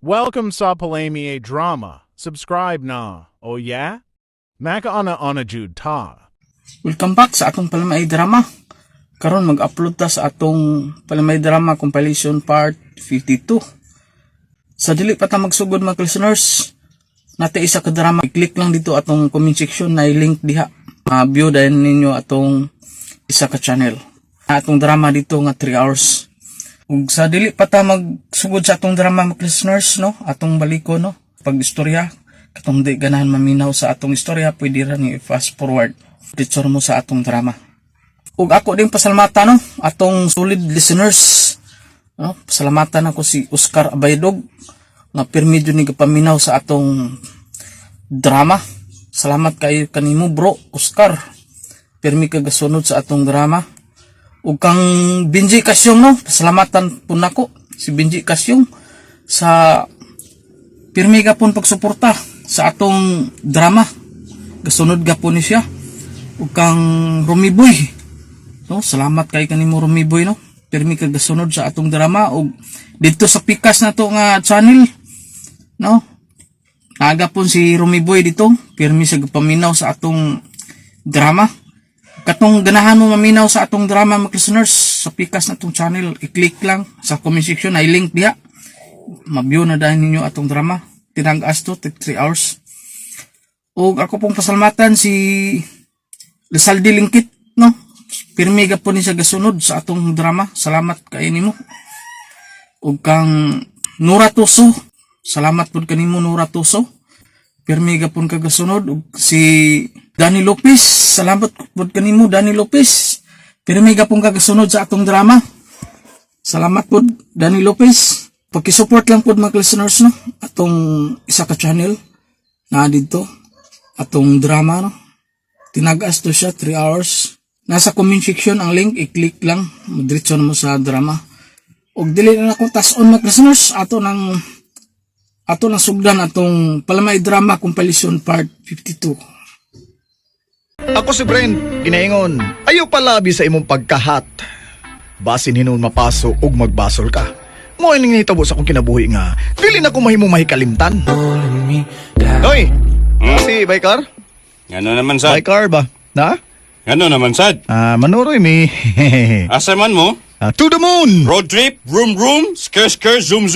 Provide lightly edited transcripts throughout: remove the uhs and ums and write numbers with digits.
Welcome sa Palami Drama. Subscribe na. Oh yeah? Maka ana jud ta. Welcome back sa atong Palamay Drama. Karon mag-upload ta sa atong Palamay Drama compilation part 52. Sa dili pa ta magsugod mga listeners, nate isa ka drama, i-click lang dito atong comment section na i-link diha. View dahil ninyo atong isa ka channel. Atong drama dito nga 3 hours. Ug sa dili pa ta magsugod sa atong drama mga listeners, no? Atong baliko, no? Pag-istorya, katong di ganahan maminaw sa atong istorya, pwede ra ni fast forward. Ditsor mo sa atong drama. Ug ako din pasalamatan, no? Atong solid listeners. No? Pasalamatan ako si Oscar Abaydog nga pirmi jud ni gapaminaw sa atong drama. Salamat kayo kanimo bro, Oscar. Pirmi ka gasunod sa atong drama. Ug kang Benji Kasyong, no? Pasalamatan po nako si Benji Kasyong sa pirmi ka pun pagsuporta sa atong drama. Gasunod gapon ni siya. Ug kang Rumiboy, no? Salamat kay kanimo Rumiboy, no? Pirmi ka gasunod sa atong drama ug dito sa pikas na to nga channel, no? Naga pun si Rumiboy dito, pirmi sa gapaminaw sa atong drama. Katong ganahan mo maminaw sa atong drama mga listeners sa pikas na itong channel, i-click lang sa comment section, ay link diha. Mabyo na dahil ninyo atong drama. Tinanggaas to, 3 hours. O ako pong pasalamatan si Lesaldi Lingkit, no? Pirmiga po ni siya gasunod sa atong drama. Salamat kayo nimo. O kang Nura Tuso, salamat po kanimo Nura Tuso. Pirmiga po kagasunod. O si Danny Lopez, salamat po kanimo Danny Lopez. Pirmiga pong kagasunod sa atong drama. Salamat po Danny Lopez. Pagkisupport lang po mga listeners, no? Atong isa ka channel na dito. Atong drama, no? Tinagas to siya 3 hours. Nasa comment section ang link, i-click lang. Madiretso na mo sa drama. Og dili na akong tas-on mga listeners. Ato nang sugdan atong Palamay Drama compilation part 52. Ako si Brent, ginaingon, ayaw palabi sa imong pagkahat. Basin hinon mapaso ug magbasol ka. Mo ining nitabo sa akong kinabuhi nga, dili na ko mahimong mahikalimtan. Hoy, si Baykar? Ano naman, Sad? Baykar ba? Na? Ano naman, Sad? Manuroy mi. Asa man mo? To the moon! Road trip, room, skr, zoom,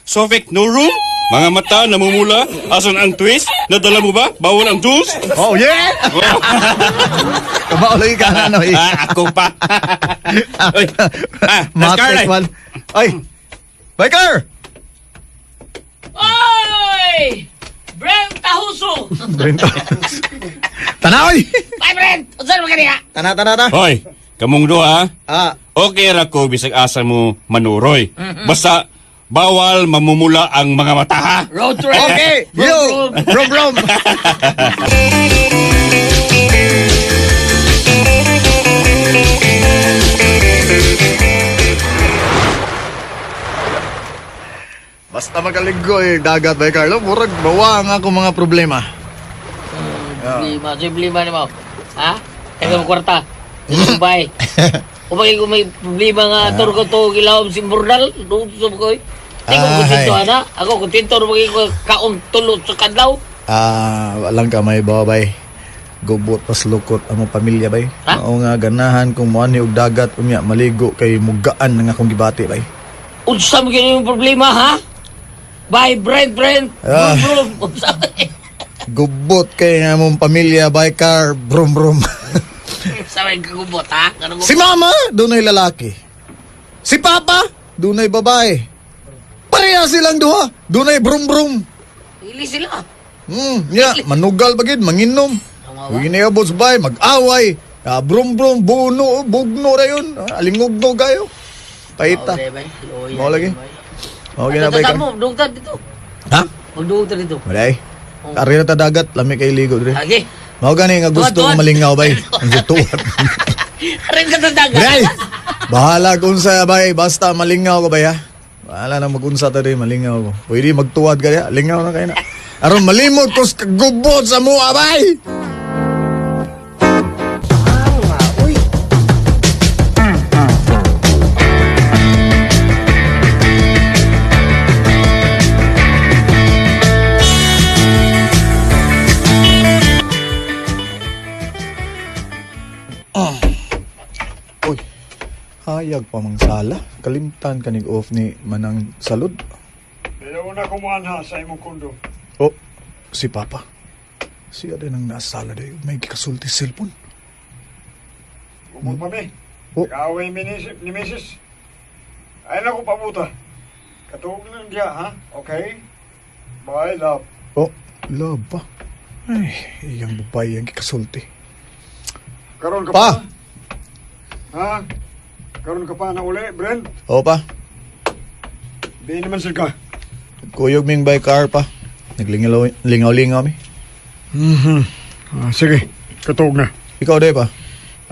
Sofik, no room? Mga mata, namumula, asan ang twist? Nadala mo ba? Bawal ang tools? Oh, yeah! Kumaulay ka na, no? Ako pa. Oy, Matek man. Ay, Baykar! Oy! Brent Tahuso! Brent. Tanaw! Ay, Brent! Saan mo kanina? Tana. Hoy, kamong duha, Ah, okay ra ko bisag asa mo manuroy. Basta, bawal mamumula ang mga mata, ha? Road trip! okay! Yo! Brom! Basta magaliggoy dagat ba Carlo, murag bawa nga akong mga problema. Problema ni mo. Ha? Kaya mo kwarta. Subay. Umay kung may problema nga turko to gilawom si Burdal. Doon sa koy. Tingko ko dito ana. Ako kontento ro maging kaong tulot sa kadlaw. Walang ka may babay. Gubot pas lukot among pamilya bay. Ha? Mao nga ganahan kung moani og dagat unya maligo kay mugaan nga akong gibati bay. Unsa mo kini yung problema ha? Bye, Brent. Ah. Bro. Gubot kay nga among pamilya bay car brum. Sabay kagubot ha? Si mama dunay lalaki. Si papa dunay babae. Pareha silang duha dunay brum. Ili sila. Manugal bagid manginom. Uy niabot sa bay mag-away. Brum buno bugno ra yun. Alingugno gayo. Paita. Mo lagi. Okay na bay ka. Mo, doktor dito. Ha? Mag-doktor dito. Walay. Ari na ta dagat, lami kay ligo dire. Lagi. Mao gani nga gusto Tuwad. ko malingaw bay. Ang tuwad. Rin ka tadaga. Walay. Bahala kung sa bay, basta malingaw ko bay ha. Bahala na magunsa ta rin, malingaw ko. Pwede magtuwad ka diha, lingaw na kayo na. Aron malimot ko sa kagubot sa mua bay. Hayag pa mang sala. Kalimtan kanig off ni Manang Salud. Ayaw na kumuanha sa imong kundo. Oh, si Papa. Siya din ang nasa sala dayo. May kasulti cellphone. Umod pa mi. Oh. Kaaway mi ni Mrs. Ay na ko pabuta. Katuog lang diya, ha? Okay? Bye, love. Oh, love pa. Ay, iyang babae ang kasulti. Karon ka Pa! pa? Ha? Karon ka pa na uli, Brent? Oo pa. Di naman sila ka. Kuyog ming by car pa. Naglingaw-lingaw mi. Sige, katuog na. Ikaw day pa.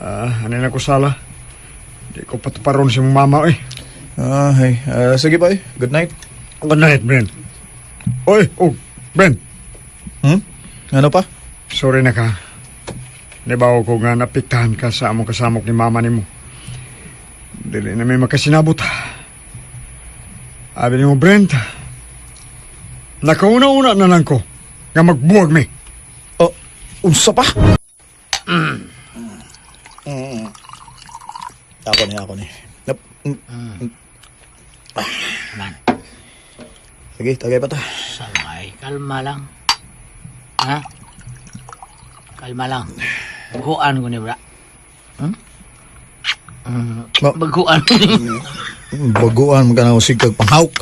Ano na ko sala? Di ko patuparon si mong mama, eh. Hey. Sige pa eh. Good night. Good night, Brent. Oy, Brent. Ano pa? Sorry na ka. Nabaw ko nga napiktahan ka sa among kasamok ni mama ni mo. Dili na may makasinabot. Abi ni mo, Brent. Nakauna-una na lang ko nga magbuwag mi. Oh, unsa pa? Ako ni. Man, Sige, tagay pa ta. sabay. Kalma lang. Ha? Kalma lang. Baguan ko ni bra. Baguan ko ni. Baguan mo ka na usig kag panghawk.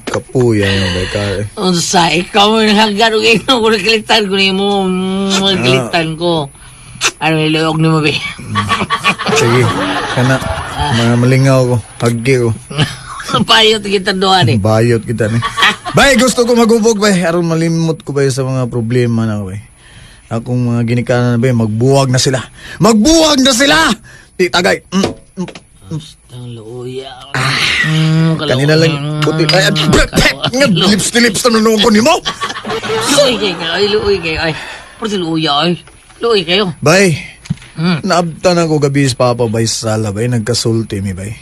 Kapuya yung by car eh. Unsa, ikaw mo nanghagan og ikaw ko nakilitan ko ni mo. Nakilitan ko. Ano niluyog ni mo, be? Sige, kana. Mga malingaw ko. Hagi ko. Payot kita doon eh. Bayot kita ni. Bay, gusto ko magubog bay. Aron malimot ko bay sa mga problema na bay. Akong mga ginikanan na bay, magbuwag na sila. Magbuwag na sila! Di tagay. Ang luya. Kanina lang buti. Ay, lips to lips na nanonood ko ni mo. Luoy kayo. Ay, pati luya ay. Luoy kayo. Bay, naabtan ako gabi sa Papa bay sa sala bay. Nagkasulti mi bay.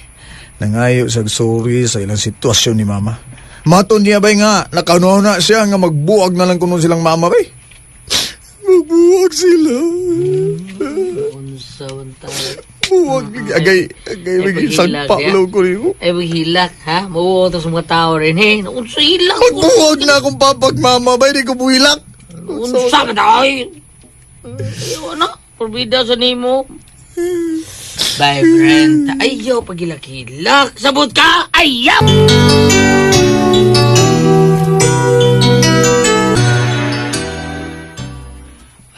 Nangayo sa sorry sa ilang sitwasyon ni Mama. Maton niya bay nga, nakaunaw na siya nga magbuwag na lang kuno silang mama bay. Magbuwag sila. Unsa unta. Buwag. Agay sagpa ulo ko rin mo. Ay, maghilak, ha? Mabuotos mga tao rin, he? Unsa hilak? Magbuwag na akong papagmama bay, di ko buhilak. Unsa ba tayo? Ayaw na, porbida sa nimo. Bye, friend. Ayaw, pagilak-hilak. Sabot ka! Ayaw!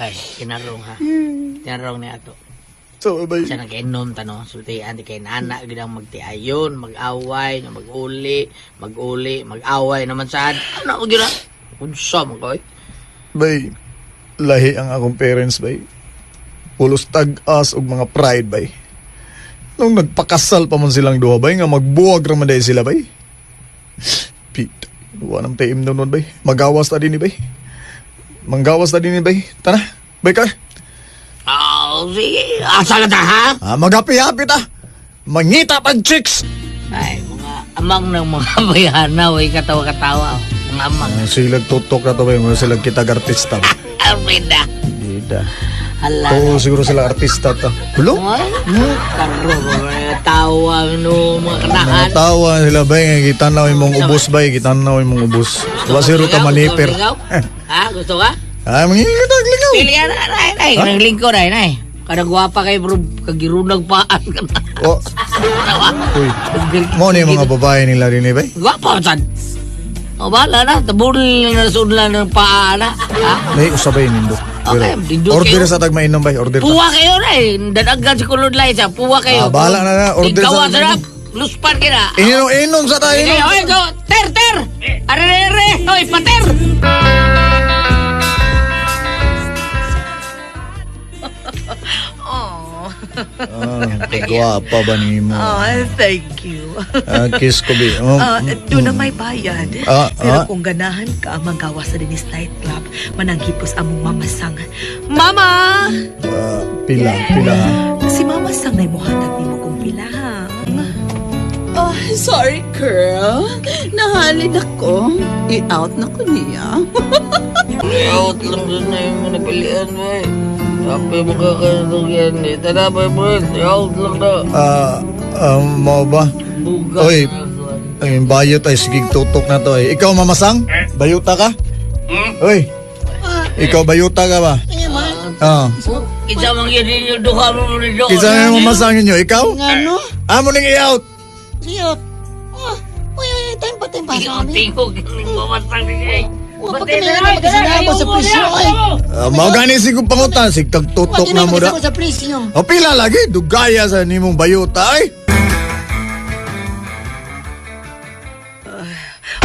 Ay, kinarong ha. Kinarong niya ato. So, bay. Siya nag-inom tano. Sultihan di kay nana. Gidang magtiayon, mag-away, mag-away naman saan. Ano ko gina? Unsa mo koy? Bay, lahi ang akong parents bay. Pulos tag-as og mga pride bay. Nung nagpakasal pa man silang duha bay, nga magbuwag raman day sila bay. Pete, duwa ng taim nun bay. Magawas ta din ni bay. Manggawas ta din ni bay. Tana, bay ka. Sige. Asa ka ta, ha? Magapi-hapi ta. Mangita pag chicks. Ay, mga amang ng mga bayana. Way katawa-katawa. Mga amang. Silag tutok na to bay. Mga silag kitag artista. Armida. Gida. Hala. Oo, siguro sila artista ta. Hulo? Ay, karo mga tawa no mga kanahan. Mga tawa sila bay. Gitanaw imong ubos bay. Gitanaw imong ubos. Wala zero ka maniper. Ha? Gusto ka? Ay, mangingitag lingaw. Pili yan, nay. Kanang lingko, nay. Kanang gwapa kayo, bro. Kagirunag paan ka na. Oh, Tawa. uy. Mo ni mga babae nila rin eh, bay. Gwapa, saan? O, bahala na. Tabuli na nasunlan ng paa na. Ha? May usabay nindo. Okay, dindot Order kayo. sa tag mainom bay, order ta. Puwa kayo, nay. Dadagan si kulod lang siya. Puwa kayo. Bahala na na. Order Ikaw, sa sarap. Luspan ka na. Inom sa tayo. Okay, okay, go. Ter! Are! Hoy, pater! Gwapa ba ni mo? Thank you. Kiss ko bi. Doon na may bayad. Ah, Pero ah. kung ganahan ka, magawa sa Dennis Nightclub, mananghipos among mamasang. Mama! Pila ha. Si Mama Sang na imuhatag ni mo kong pilang. Oh, sorry, girl. Nahalid ako. I-out na ko niya. Out lang doon na yung napilian mo eh. Kape mo ka yan eh. Tada ba bro? Yaw lang na. Mo ba? Bugas. Oy, ay, bayot ay, sige, tutok na to eh. Ikaw, mamasang? Bayuta ka? Oy, ikaw, bayuta ka ba? Kita mang yan yung duha mo rin doon. Kisa na mamasangin nyo, ikaw? Ano? Amo ning i-out! Siyot. Uy, tempa sa amin. Tingog yung mamasang niya eh. Pag kami na magkasinabo sa presyo, ay. Mao gani sigong pangutan, sigtag tutok na mo da. Sa presyo. O pila lagi, dugaya sa nimong bayuta ay.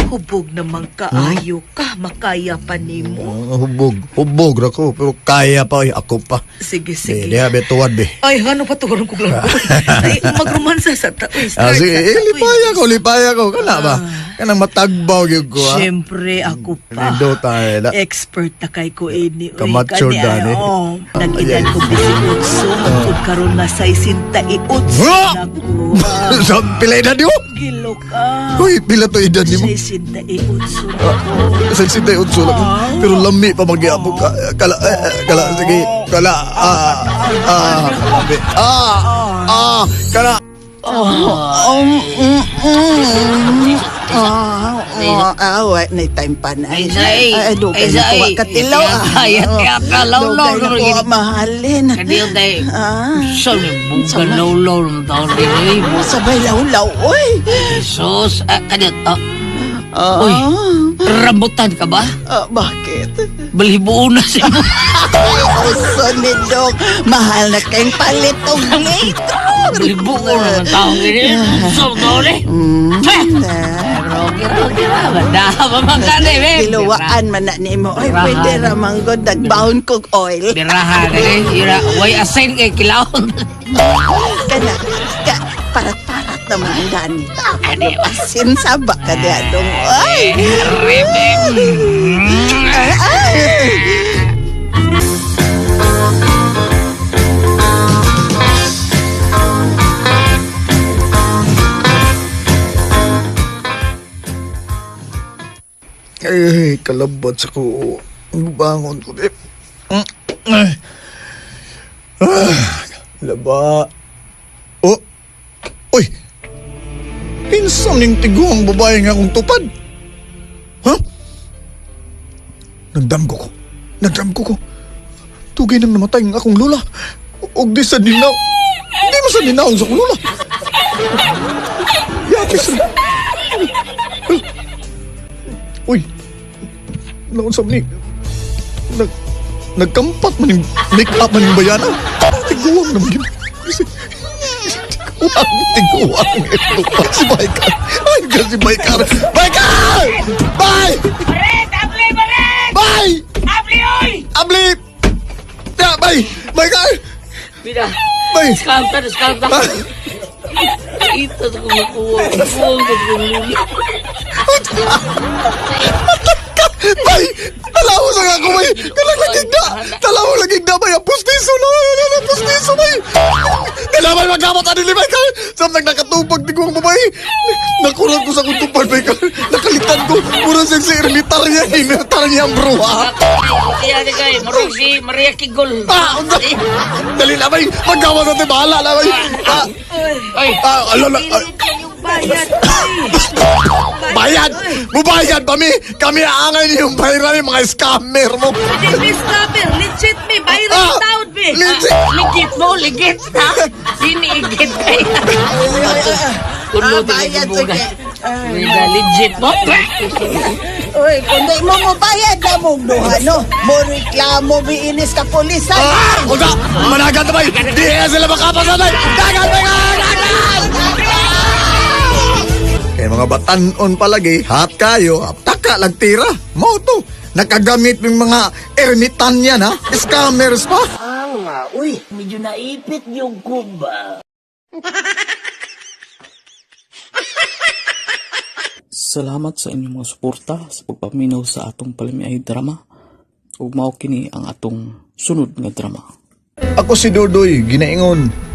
Hubog naman kaayo ka, makaya pa nimo. Hubog ra ko, pero kaya pa, ako pa. Sige, Sige. sige. Diha, betuwad be. Ay, ano pa to? Karoon ko lang. Ay, magromansa sa taoy. Sige, lipaya ko, kana ba? Kanang matagbaw gyud ko, ha? Siyempre, ako pa. Nindo tayo, Expert na kay ko ini. Kamature dani. Nag-edad ko bisinutso. Magkod karoon na sa isintaitso. Ha? Naku, Sa pilay na niyo? gilo ka. Uy, pila to edad Sa nimo? isintaitso. Sa sintay utso lang. Pero lami pa mag-iapog ka. Kala, sige. Kala, kala. Wait na time pa na. Ay, Zay. Dugay Ay, na Zay. ko katilaw. Ayat kaya ka, law-law. Dugay na ko mahalin. Kadiyo tayo. Saan yung bukan law-law ng taon rin eh. Sabay law-law, oy. Jesus. Kadiyo. Uy, rambutan ka ba? Bakit? Balibuo na siya mo. Ay, uso ni Dok. Mahal na kayong palitong late. Balibuo na ng taon rin eh. So, taon eh. Kira. Madaha man ka na eh. Kiluwaan man na ni mo. Ay, pwede ramang god. Nagbaon kog oil. Biraha na eh. Way assign kay kilawon. Kana, parat-parat naman ang ganita. Ano, asin saba ka diya dong. Ay! Ay, kalabat sa ko. Bangon ko. Laba. Oh! Uy! Pinsam ning tiguang babae nga akong tupad. Ha? Nagdam ko. Tugay nang namatay ang akong lola. Og di sa ninaw. Di mo sa ninaw sa akong lola. Yapis na. Uy! Naonsam ni. Nagkampat man yung make-up man yung bayana. Tiguang naman yun. Tiguang. Si Baykar. Ay, si Baykar. Baykar! Bay! Baret! Bay! Abli, oy! Abli! Ya, Bay! Baykar! Pina, Bay! skanta. Ito sa kumukuha. Bay! Talawo sa ako, Bay! Talawo lagig na, Bay! Pustiso na! Pustiso, Bay! Kailangan magkamot ano ni Baykar! Samtang nakatupag tiguang babae! Nakulat ko sa kong tupad, Baykar! Nakalitan ko! Mura si ermitar niya ang bruha! Kaya ni kay, marong si Maria Kigol. Dali na, Bay! Magkamot natin, bahala na, Bay! Ay, Alala! Bayad. Bayad! Bubayad ba, mi? Kami aangay niyong bayaran yung mga scammer mo! Hindi, stopper. Legit me. Bayad taon, be. Ligit ha? Sinigit kaya. Kulo Bayad, sige. Legit mo? Uy, kung di mo bayad na mong duha, no? Mo reklamo, biinis ka pulisan. Uga! Managan na, Bay! Di sila makapasan, Bay! Dagan, Bay! Kaya mga batanon palagi, hat kayo, taka lang tira. Mo to, nakagamit ng mga ermitan yan, ha? Scammers pa. Uy, medyo naipit yung kuba. Salamat sa inyong mga suporta sa pagpaminaw sa atong Palimiay drama. Ug mao kini ang atong sunod nga drama. Ako si Dodoy, ginaingon.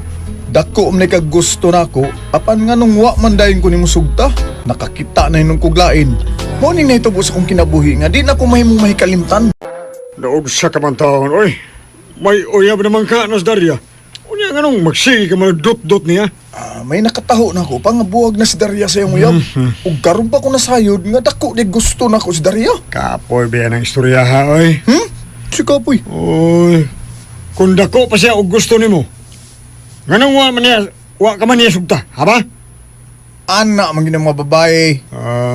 Dako man kag gusto nako, apan nga nung wa man dayon ko nimo sugta, nakakita na hinong kuglain. Mo ning nahitubo sa kong kinabuhi nga di na ko mahimong mahikalimtan. Naog sa kamantaon, oy. May uyab naman ka, Nas Daria. Unya nga nung magsige ka mga dot-dot niya. May nakataho na ko pa nga buwag na si Daria sa iyong uyab. Ug karon pa ko nasayod nga dako di gusto na ko si Daria. Kapoy, biya ng istorya ha, oy. Si Kapoy. Oy, kung dako pa siya o gusto ni mo, ganun wa ka man niya sugta, ha ba? Anak man ginang mga babae.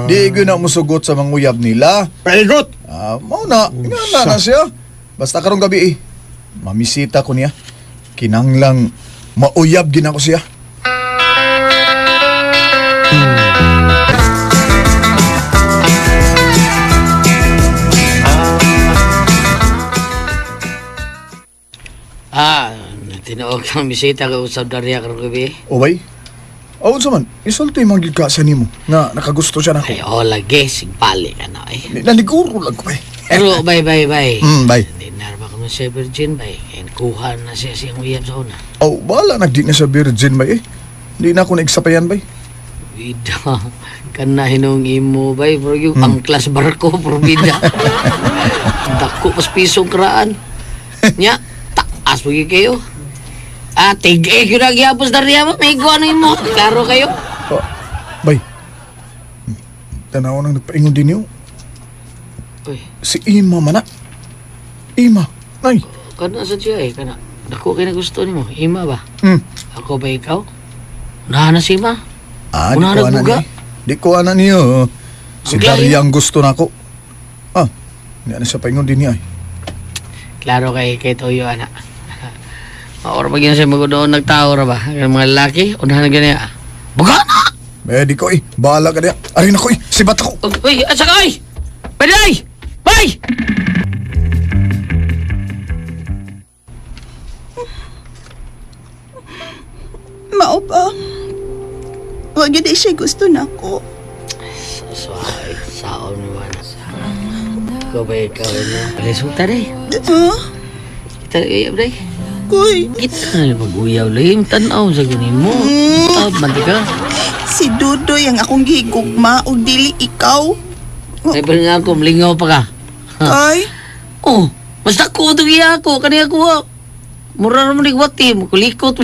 Di ko na musugot sa mga uyab nila. Paigot! Mao na, ingana na siya. Basta karong gabi mamisita ko niya. Kinanglang mauyab gina ko siya. Tinuog kang bisita ka usab Daria karong gabi. Obay? Awon sa man, isulti manggid ka sa nimo nga nakagusto siya nako. Ay, lagi, sigpali ka na eh. Naniguro lang ko bay. Pero, bay. Bay. Hindi na ba kami siya virgin, bay. And kuha na siya siyang uyab sa una. Bala nagdi na sa virgin bay eh. Hindi na ako naigsapayan bay. Bida, kanahin ng imo, bay. Pero yung angklas barko, pero bida. Dako pas pisong kraan. Nya, taas mo kayo. Tig-eg yun ang yapos Daria mo. May iguan na mo. Klaro kayo. Bay, tanaw nang nagpaingon din niyo. Uy, Si Ima mana. Ima, nay. kana sa siya eh. Kana. Dako kayo na gusto ni mo. Ima ba? Ako ba ikaw? Unahan na si Ima. Di Una ko anan nagbuga. niya. Di ko anan niyo. Si Ang klaro Daria ang gusto nako. Hindi na siya paingon din niya eh. Klaro kay Toyo, anak. Maura pag yun siya magudoon nagtao ra ba? Yung mga lalaki, unahan na ganyan. Buga na! Di ko eh. Bahala ka niya. Arin ako eh. Sibat ako. Uy, at saka ay! Pwede ay! Bay! Mao ba? Wag yun siya gusto na ko. Suway, saon naman. Ikaw ba ikaw na? Resulta rin. Kita uyab rin. Kuy, Kita na mag-uyaw rin. Tanaw sa ganin mo. Mati ka. si Dudoy ang akong gigugma o dili ikaw. Ay pa nga ako, malingaw pa ka. Ay, Oh, basta ko ito iya ako. Kani ako. Mura naman wati mo. Kulikot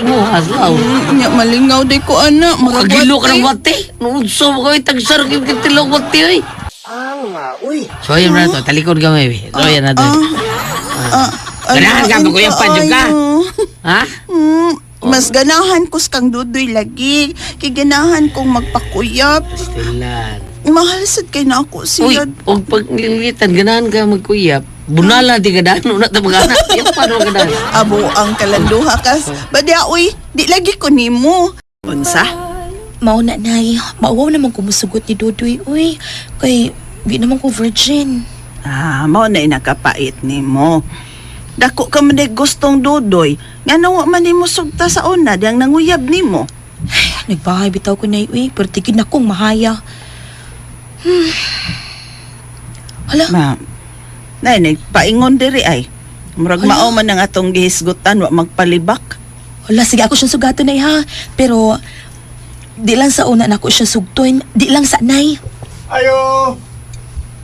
mo. Haslaw. nya malingaw day ko ana. Magilo ka ng wati. Nunso mo kayo. Tagsar kayo kitilaw wati ay. So yan na to. Talikod ka may. So yan na to. Ganahan ka. Magkuyang panjog ka. Ha? Mas ganahan ko sa kang Dudoy lagi. Kay ganahan kong magpakuyap. Stilan. Mahal sad kay na ako Uy, siya. huwag paglilitan. Ganahan ka magkuyap. Bunala di ka daan. Una ta mag-anak. Yan paano ka daan? Abo ang kalanduha kas. Badya uy, di lagi ko nimo. Unsa? Mao na, nay. Maawaw naman kumusugot ni Dudoy, uy. Kay, di naman ko virgin. Mao na inakapait nimo. Dako ka man gustong Dudoy. Nga nawa man nimo sugta sa una diyang nanguyab nimo. Nagbahay bitaw ko, nay, uy. Pero tigid na kong mahaya. Hala, Nay, nagpaingon diri ay. Murag mao man ang atong gihisgutan wa magpalibak. hala, sige ako siyang sugato, nay, ha. Pero, di lang sa una na ako siya sugtoin. Di lang sa nay. Ayo!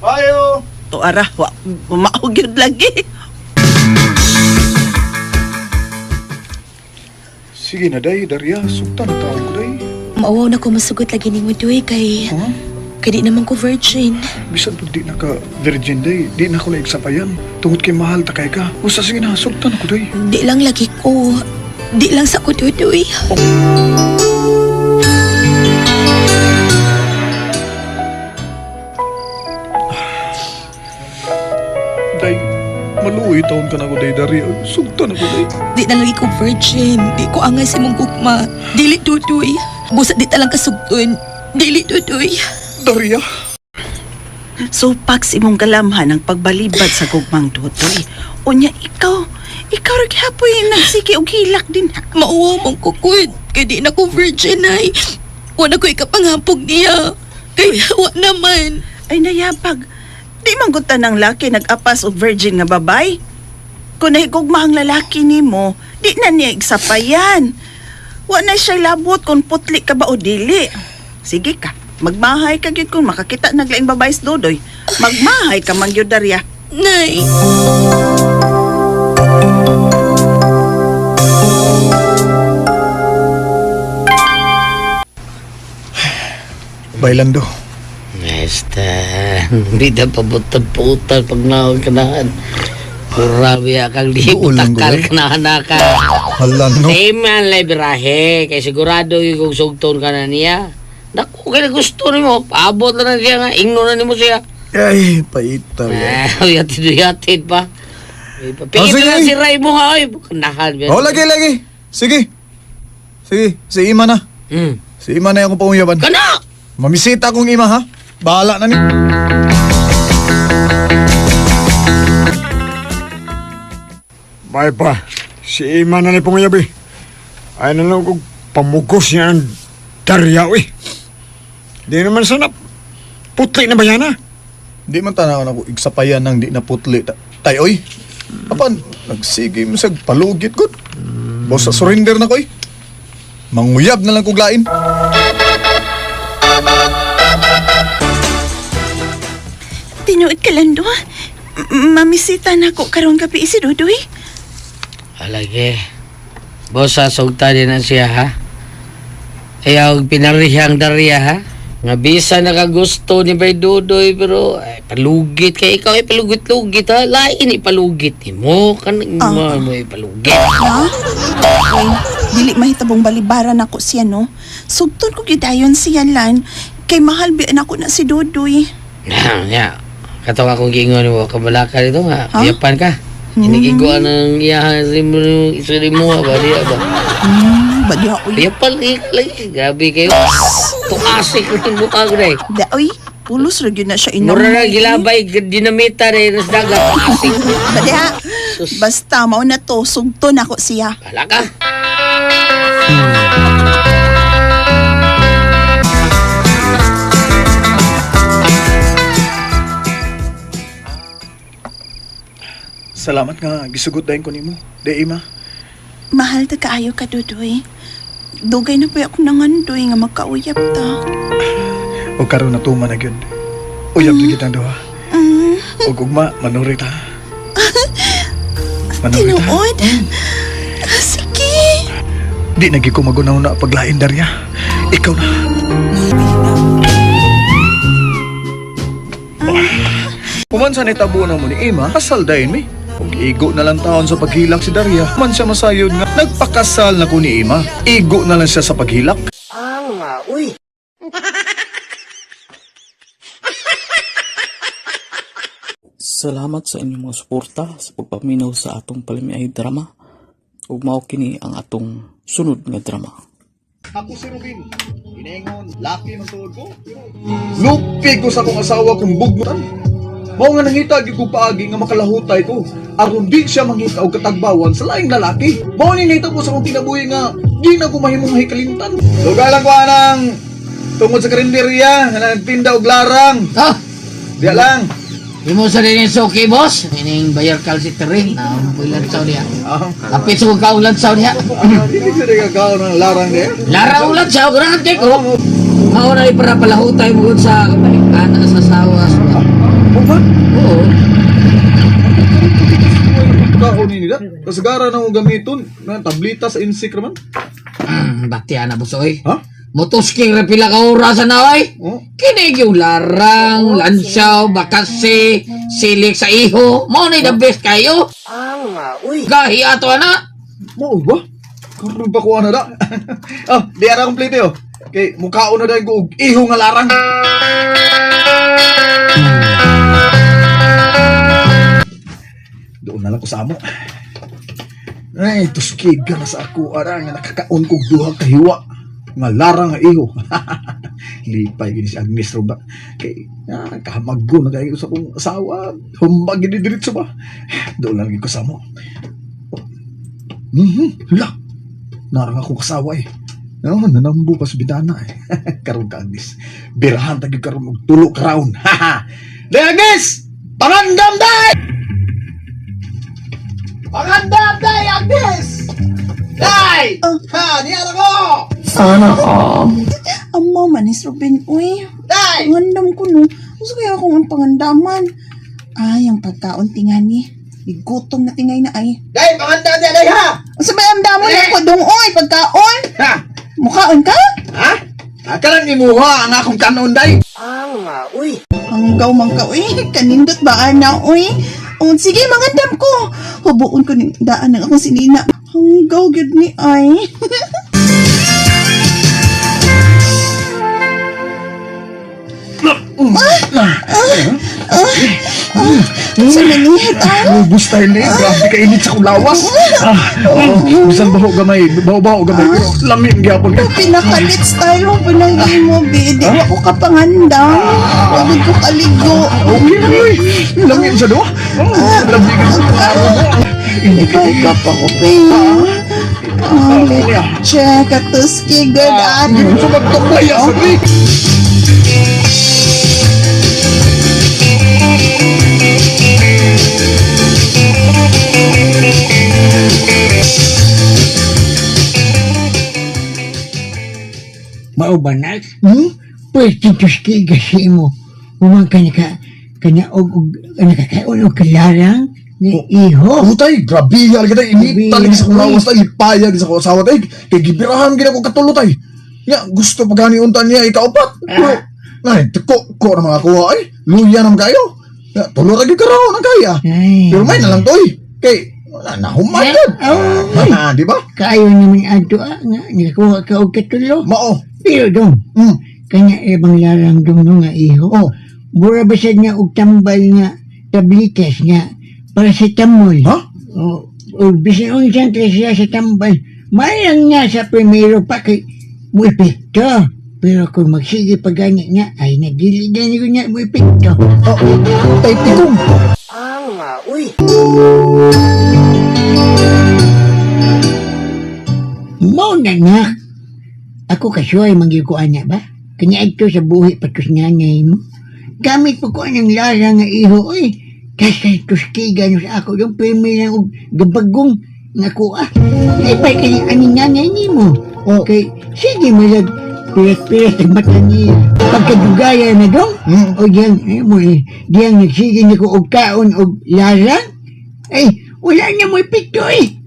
Ayo! To ara, wa maog yun lagi. Sige na day, Daria. Sukta na taon ko day. Maawaw na ko masugot lagi ni mo, Duy, kay... Kay di naman ko virgin. Bisan pag di na ka virgin day, di na ako naigsapayan. Tungod kay mahal ta kay ka. Usa sige na, sukta na ko day. Di lang lagi ko. Di lang sa ko, Duy. Day, maluoy taon ka na ko day, Daria. Sukta na ko day. Di na lagi ko virgin. Di ko angay sa mong gugma. Dili, Duy. Busa di talang kasugton. Dili, Duy. Daria? Supak si imong galamhan ang pagbalibad sa gugmang Dudoy. Unya ikaw ra gihapoy nagsiki og hilak din. Mauwa mong kukud. Kay di na ko virgin, ay. Wala ko ikapanghapog niya. Kay wa naman. Ay nayabag. Di man gud tanang laki nag-apas og virgin nga babay. Kung nahigugmahang lalaki nimo, di na niya igsapayan. Wa na siya labot kung putli ka ba o dili. Sige ka, magmahay ka gyud kung makakita naglaing babay sa Dudoy. Magmahay ka man gyud Daria. Nay. Bailando. Basta, hindi na pabutad-putad pag naon. Grabe kang di Ulang utakal gulay. ka ka. Hala, no? Same man lay birahe, kay sigurado yung sugton ka na niya. Naku, kaya gusto ni mo, paabot lang na siya nga, ingno na ni mo siya. Ay, paita. Yatid pa. Pingin sige. na si Ray mo nga, oy. Kanahan. Oh, lagi. Sige. Si Ima na. Si Ima na akong panguyaban. Kana! Mamisita akong Ima, ha? Bahala na ni. Bay pa, si Ima na ni Pungayabi. Ay na lang kong pamugos niya ang daryaw eh. Di naman sanap. Putli na ba yan ah? Di man tanaw na ko igsapayan ng di na putli. Tayoy. Apan, nagsige mo sa palugit ko. Boss, surrender na ko eh. Manguyab na lang kong lain. Tinuod ka lang do. Mamisita na ko karong gabi si Dudoy. Alage. Boss, sasugta din na siya, ha? Ayaw pinarihang darya, ha? Nga bisa nakagusto ni Bay Dudoy, pero ay, palugit kay ikaw ay palugit-lugit, ha? Lain ipalugit ni mo. Kanang mo ipalugit. Ha? Ay, dili mahitabong balibaran ako siya, no? Sugton ko gidayon siya lan. Kay mahal biyan ako na si Dudoy. Ya. Katong akong gingon mo, kabalaka dito nga. Ha? Yapan ka. Inigiguan ng iyahan isuri mo, ba? Diya ba? Badya uy. Yapan lagi. Grabe kayo. Tuasik rin mo ka, Gray. Da uy, pulos ra gyud na siya inom. Mura na gilabay, dinamita rin nas dagat. Tuasik. Badya. Basta mao na to, sugton ako siya. Kala ka. Salamat nga, gisugot dahin ko nimo. De Ima. Mahal ta kaayo ka, Dudoy. Dugay na pa ako nangandoy nga magkauyap ta. O karon na tuman na gyud. Uyab na kita duha. O gugma, manuri ta. Manuri ta. Tinuod? Sige. Di nagi ko magunaw na paglain Darya. Ikaw na. Kumansa ni tabo na mo ni Ima, kasal dahin mi. Kung igo na lang taon sa paghilak si Darya, man siya masayod nga nagpakasal na ko ni Ima. Igo na lang siya sa paghilak. Salamat sa inyong mga suporta sa pagpaminaw sa atong Palimiay drama. Ug mao kini ang atong sunod nga drama. Ako si Rubin. Inengon, laki man tuod ko. Lupi ko sa akong asawa kung bugmutan. Mao nga nangita gyud ko paagi nga makalahutay ko. Aron di siya mangita og katagbawan sa laing lalaki. Mao ni nangita ko sa akong kinabuhi nga di na ko mahimong hikalimtan. Lugalan ko anang tungod sa karinderya nga nagtinda og larang. Ha? Diya lang. Di mo sa rin yung suki, boss. Ining bayar kalsiteri. Ulan sa niya. Kapit sa kong kaulan sa niya. Hindi sa nagkakaw ng larang niya. Lara ulan sa grande ko. Mao na para palahutay mo sa anak sa sawa. O ba? Oo. Kaon ni nila. Kasagara na mo gamiton. Na tablita sa insik raman. Bakti na busoy. Ha? Motoski repila ka orasan na oy. Oh. Kinig yung larang, lansaw, bakasi, silik sa iho. Mo na the best kayo. Gahi ato na. Mao ba? Karon pa ko ana da. Di ara complete yo. Kay mukhaon na dahil ko og iho nga larang. Doon na lang ko sa amo. Ay, tuskiga na sa ako ara nga nakakaon kog duha ka hiwa. Nga larang nga iho. Lipay gini si Agnes Roba. Kay kahamago na kayo sa kong asawa. Humbag gini diretso ba? Doon lang ko sa amo. Hala. Narang akong kasawa eh. No, nanambo pa sa bidana eh. Karon ka Agnes. Birahan tagi karon og tulo ka raon. Day Agnes! Pangandam day! Pangandam day Agnes! Day! Ha, niya ko! Amo manis Ruben, uy. Day! Pangandam ko no. Gusto kaya akong ang pangandaman. Ay, ang pagkaon tingani. Igutom na tingay na ay. Day, pangandam day, day ha! Sa bayang damon ako dong, uy, pagkaon. Ha? Mukhaon ka? Ha? Kalang imuha ang akong kanon, day. Hanggaw man ka, uy. Kanindot ba, ana, uy? O, sige, mga dam ko. Hubuon ko ng daan ng akong sinina. Hanggaw, gud ni, ay. Sa manihit, ay. Ubus tayo na eh. Grabe ka init sa kulawas. Bisan baho gamay. Baho gamay. Pero lami ang gyapon ka. Pinakalit tayo, panangin mo, be. Di ako kapangandang. Huwag ko kaligo. Okay na eh. Lami ang sa doon. Lami ka sa Ikaw ka pa ko, be. Check, katuski, good at. Sa magtumbay sa Rick. Maubanak? Pwede tuski kasi mo. Umang kanya og nakakaon og kalarang ni iho. Utay, grabe yan kita. Init talaga sa kulawas tayo. Ipayag sa asawa tayo. Kaya gibirahan gina ko katulo tayo. Ya, gusto pagani untan niya ikaupat. Pero, ay, ko na mga kuha ay. Luya naman kayo. Ya, tulo ragi ka raw na kaya. Ay. Pero may na lang to eh. Kay, nahumagad. Di ba? Kaayo naman ato nga nakakuha ka og katulo. Mao. Pero dong, kanya ibang larang dong nga iho. Oh. Mura ba siya nga og tambal nga tablitas nga paracetamol. Ha? O bisan unsan siya sa tambal. Mayang nga sa primero pa kay mo epekto. Pero kung magsige pa gani nga, ay nagili-gani ko nga mo epekto. Tay tikong. Mao na nga. Ako kasoy manggikuan niya ba? Kanya ito sa buhi patos nanay mo. Gamit po ko ang larang nga iho, oy. Kasi tuskigan sa ako yung pimilang og gabagong nga kuha. Ipay kanya aning nanay ni mo. Okay, sige malag pirat-pirat ang mata niya. Pagkadugaya na dong, o diyang, mo eh, diyang nagsige niya ko og kaon og larang. Ay, wala niya mo ipikto eh.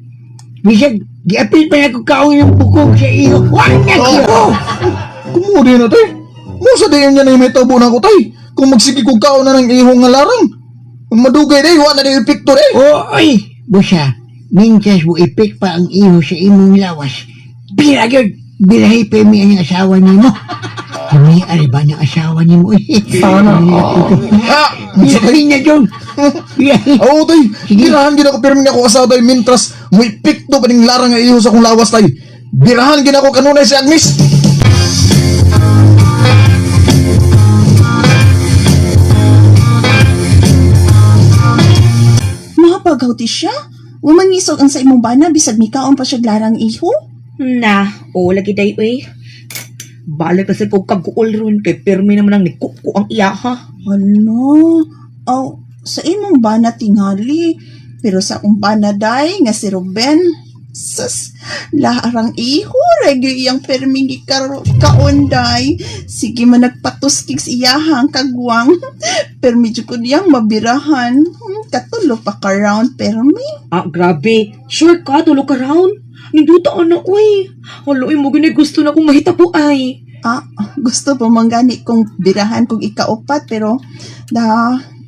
Bisag, giapil pa na ko kaon yung bukog sa iyo. Wala na ko! Kumudi na tay. Musa din niya na may tabo na ko tay. Kung magsigi kong kaon na ng ihong nga larang. Kung madugay day, wala na yung picture eh. Oy! Busa, minsan mo ipik pa ang iho sa imong lawas. Bira yun! Birahi pa mi ang asawa ni mo. Kami ariba ng asawa ni mo eh. Sana. Birahi niya dyan. Oo tay. Birahan gina ko pirmi ako asawa tay. Mintras mo ipikto pa ning larang nga iho sa kong lawas tay. Birahan gina ko kanunay si Agnes. Mahapagawti siya? Umangisog ang sa imong bana bisag mikaon pa siya larang iho? Na, o lagi day, uy. Balik kasi kong kagkuol ron kay pirmi naman ang nikuko ang iyaha. Ano? Aw, sa imong bana tingali. Pero sa akong bana day nga si Ruben. Sus, larang iho. Regyo iyang perming kaonday. Sige man nagpatuskig siya ang kagwang. Pero medyo ko niyang mabirahan. Katulo pa ka round permi. Ah, grabe. Sure ka, tulo ka round? Ninduta na, uy. Haloy mo, gusto na kong mahita po ay. Gusto po manggani kong birahan kong ikaupat. Pero,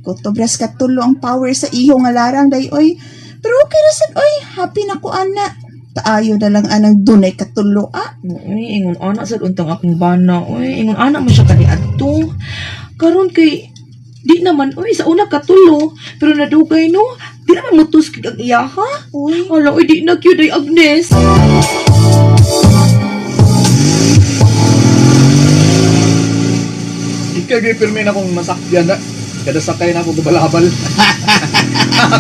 kutobras katulo ang power sa iyo nga larang day, oy. Pero okay na sad, oy. Happy na ko, ana. Taayo na lang anang dunay katulo, Uy, ingon anak sa untang akong bana. Uy, ingon anak mo siya kaniadto. Karon kay di naman, uy, sa una katulo. Pero nadugay, no? Di naman mutuskig ang iyaha. Uy. Hala, uy, di na cute ay Agnes. Ikaw gay pirmi na kong masakyan na. Kada sakay na ako gabalabal.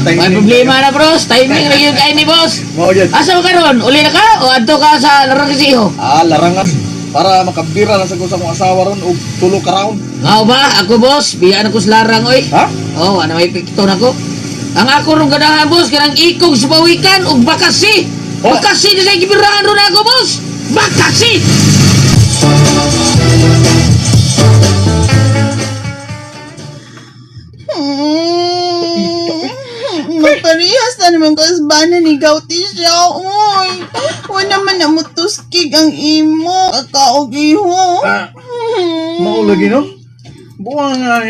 May problema na, bros. Timing na yun kayo ni boss. Mao yan. Asa mo karon? Uli na ka? O adto ka sa larang kasi iho? Larangan. Para makabira lang sa kong asawa ron o tulo ka round. Nga ba? Ako, boss. Biyaan ako sa larang, oy. Ha? Oh, ano may pikto na ko? Ang ako rong ganahan, boss, kanang ikog sa pawikan o bakasi. Oh. Bakasi na sa gibirahan ron ako, boss. Bakasi! Parehas na naman man kasbana ni Gauti siya, oy. Wala man na mutuskig ang imo. Kakaog iho. Maulagi no? Buwa nga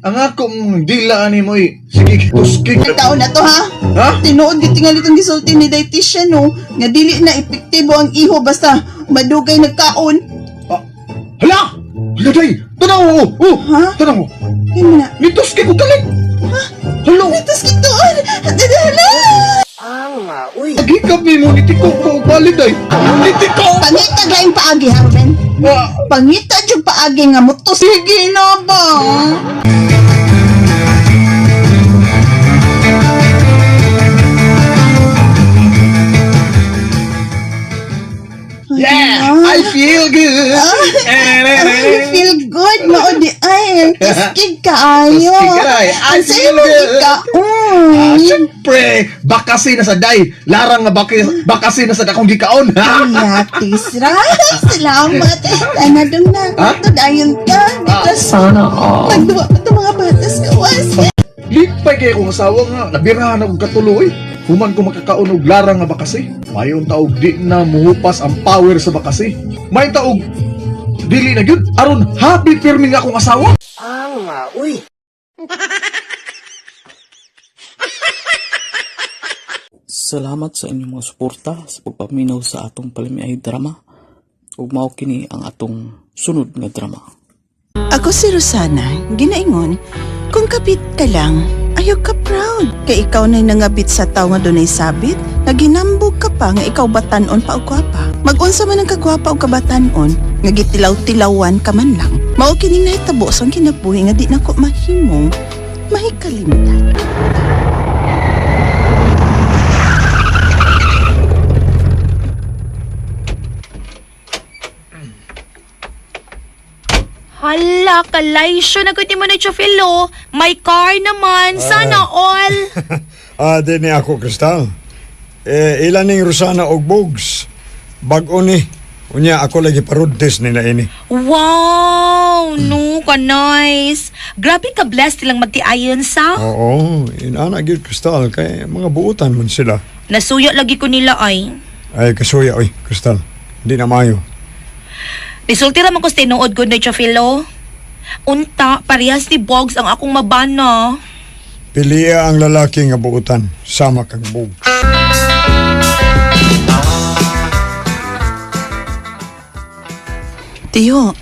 ang akong dila ni mo sige tuskig. Taon na to ha? Ha? Tinuod gitingal itong gisulti ni dietitian no. Nga dili na epektibo ang iho basta madugay nagkaon. Hala! Hala day! Tanaw mo! Ha? Tanaw mo! Hindi na. Nituskig ko galing! Ha? Halo! Tuskig doon! Hala! Agikap ni mo nitikok ko balik day! Nitikok! Pangita gayong paagi ha, Ruben? Pangita dyan paagi nga muto. Sige na ba? Yeah! I feel good! I feel good, maudi ay. Tuskig kaayo. Tuskig ka ay. I Ang feel sa'yo good. ka. Siyempre! Bakasi na sa day! Larang nga bakasi na sa dakong gikaon! Yatis ra. Salamat. Tanadong na. Ito dayon ka. Dito Sana all. magduwa pa ito mga batas kawas. Lipay kayo kong asawa nga, nabirahan akong katuloy. Human ko makakaon og larang nga bakasi. Mayong taog di na muhupas ang power sa bakasi. May taog dili na gyud aron happy firming akong asawa. Salamat sa inyong mga suporta sa pagpaminaw sa atong palimiay drama. Ug mao kini ang atong sunod nga drama. Ako si Rosana, ginaingon, kung kapit ka lang, ayaw ka proud. Kay ikaw na'y nangabit sa tao nga dunay sabit, naginambog ka pa nga ikaw batanon pa o gwapa. Mag-unsa man ang kagwapa o kabatanon, nga gitilaw-tilawan ka man lang. Mao kining nahitabo sa kinabuhi nga di na ko mahimong mahikalimtan. Hala, kalaysyo na kuti mo na Chofilo. May car naman. Sana all. Di ni ako, Kristal. Ilan ning Rosana og Bogs. Bag-o ni. Unya ako lagi parudtes nila ini. Wow, no, ka nice. Grabe ka blessed silang magtiayon sa. Oo, inana gyud Kristal kay mga buutan man sila. Nasuyo lagi ko nila ay. Ay kasuya oy, Kristal. Di na mayo. Resulti raman ko sa tinuod ko na Chofilo. Unta, parehas ni Bogs ang akong mabana. Piliya ang lalaki nga buutan, sama kang Bog. Tiyo,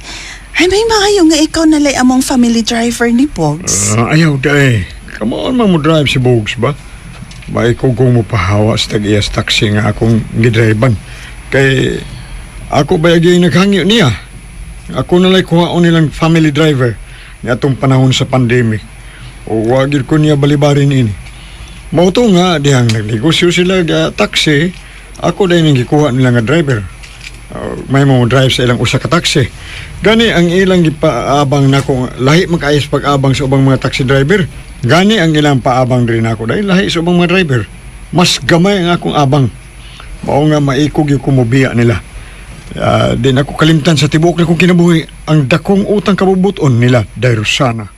ay may maayo nga ikaw nalay among family driver ni Bogs. Ayaw day. Come on, mo drive si Bogs ba? May ko kung mo pahawa sa tag-iyas taxi nga akong gidriban. Kay ako ba yung naghangyo niya? Ako nalay kuhaon nilang family driver ni atong panahon sa pandemic. O wagid ko niya balibarin ini. Mauto nga dihang nagnegosyo sila ga taxi, ako dahil nang gikuha nila nga driver. May mo drive sa ilang usa ka taxi. Gani ang ilang gipaabang nako lahi magkaayos pag-abang sa ubang mga taxi driver. Gani ang ilang paabang rin ako dahil lahi sa ubang mga driver. Mas gamay ang akong abang. Mao nga maikog yung kumubiya nila. Din ako kalimtan sa tibok na kong kinabuhi ang dakong utang kabubuton nila dahil Rosana.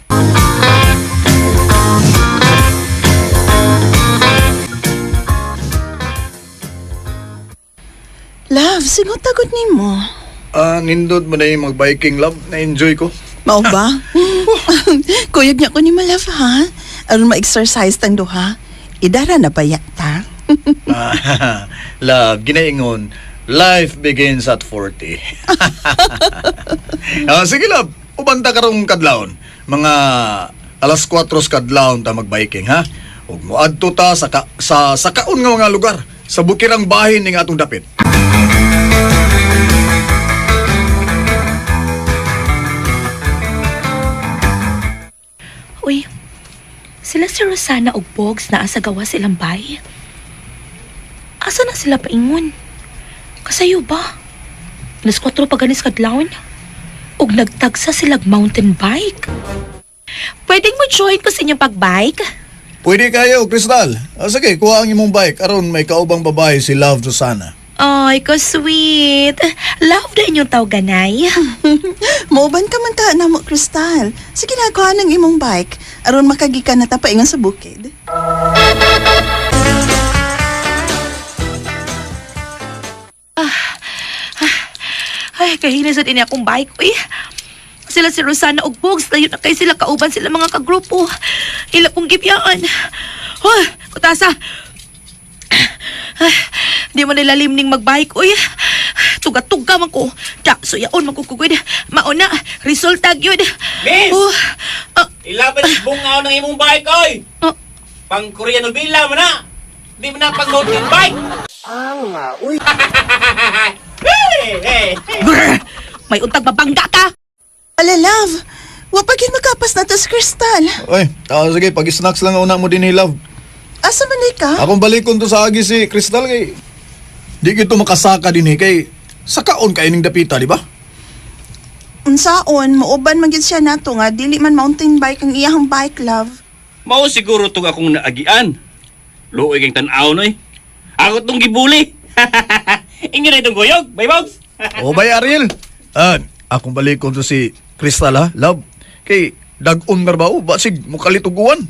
Love, singot tagot ni mo. Nindot mo na yung mag-biking love, na-enjoy ko. Mao ba? Kuyog niya ko ni Malove ha. Aron ma-exercise tang duha. Idara na ba yata? Love, ginaingon, life begins at 40. Sige love, ubanta karong kadlawon. Mga alas 4 kadlawon ta mag-biking ha. Ug moadto ta sa kaon nga mga lugar sa bukirang bahin ning atong dapit. Uy, sila si Rosana o Bogs na asa gawa silang bay. Asa na sila paingon? Kasayo ba? Alas 4 pa ganis kadlawon. Ug nagtagsa silag mountain bike. Pwedeng mo join ko sa inyong pagbike? Pwede kayo, Crystal. Sige, kuha ang imong bike aron may kaubang babae si Love Rosana. Ay, ka-sweet. Love na inyong tawganay. Mauban ka man ta na mo, Crystal. Sige na, kuha ng imong bike. Aron makagikan na ta paingon sa bukid. Kahina sa din akong bike, uy. Sila si Rosana ug Bogs, layo na kay sila kauban sila mga kagrupo. Ila pong gibiyaan. Oh, kutasa. Di mo nilalim ning magbike, uy. Tuga-tuga man ko. Da, suyaon man ko kugwid. Mauna, resulta gyud. Miss! Oh, Ilaban si bungaw ng imong bike, oy! oh, Pang Korean Villa mo na! Di mo na pang mountain bike! Hey! may untag babangga ka. Ala, love. Wapagin makapas na to sa Crystal. Oy, sige, pag-snacks lang una mo din love. Asa man ka? Akong balikon to sa agi si Crystal kay di gito makasaka din kay sakaon kay ning dapita, di ba? Unsaon, muuban man gyud siya nato nga dili man mountain bike ang iyang bike, love. Mao siguro tong akong naagian. Luoy kang tan-aw noy. Ako tong gibuli. Inyo na itong goyog, bay bogs. O bay Ariel. Akong balikon to si Crystal ha, love. Kay dag-on na ba o basig mo kalituguan.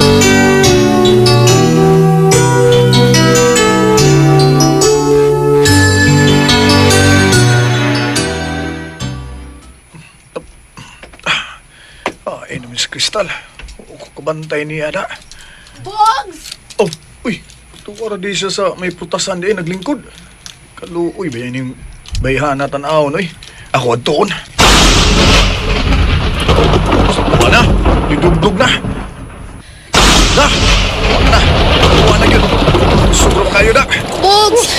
Miss Crystal. Ako kabantay niya na. Bogs! Oh, uy. Tuwara di siya sa may prutasan di naglingkod. Kaluoy ba yan yung bayhan na tanaw, no? Ako doon. Sama na. Didugdug na. Huwag na. Huwag na yun. Sugro kayo na. Bogs!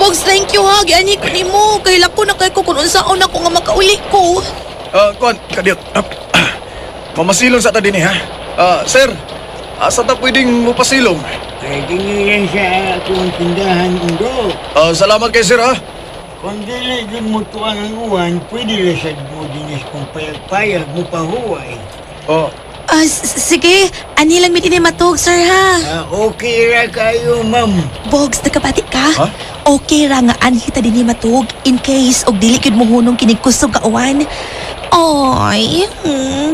Bogs, thank you ha. Gianyi ko ni mo. Kaila ko na kay ko kung unsaon ako nga makauli ko. Kuan, kadiyot. Mamasilong sa ta din ha. Sir, asa ta pwedeng mapasilong? Pwede nyo yan sa akong tindahan, Undo. Salamat kay sir ha. Kung dili din mo tuwang ang uwan, pwede lasad mo dinis kung payag-payag mo pa huway. Sige. Ani lang mit ini matog, sir ha. Okay ra kayo, ma'am. Bogs, nagkabati ka? Ha? Okay ra nga anhi ta dinhi matug in case og dili gid mo hunong kinig kusog ka uwan. Ay,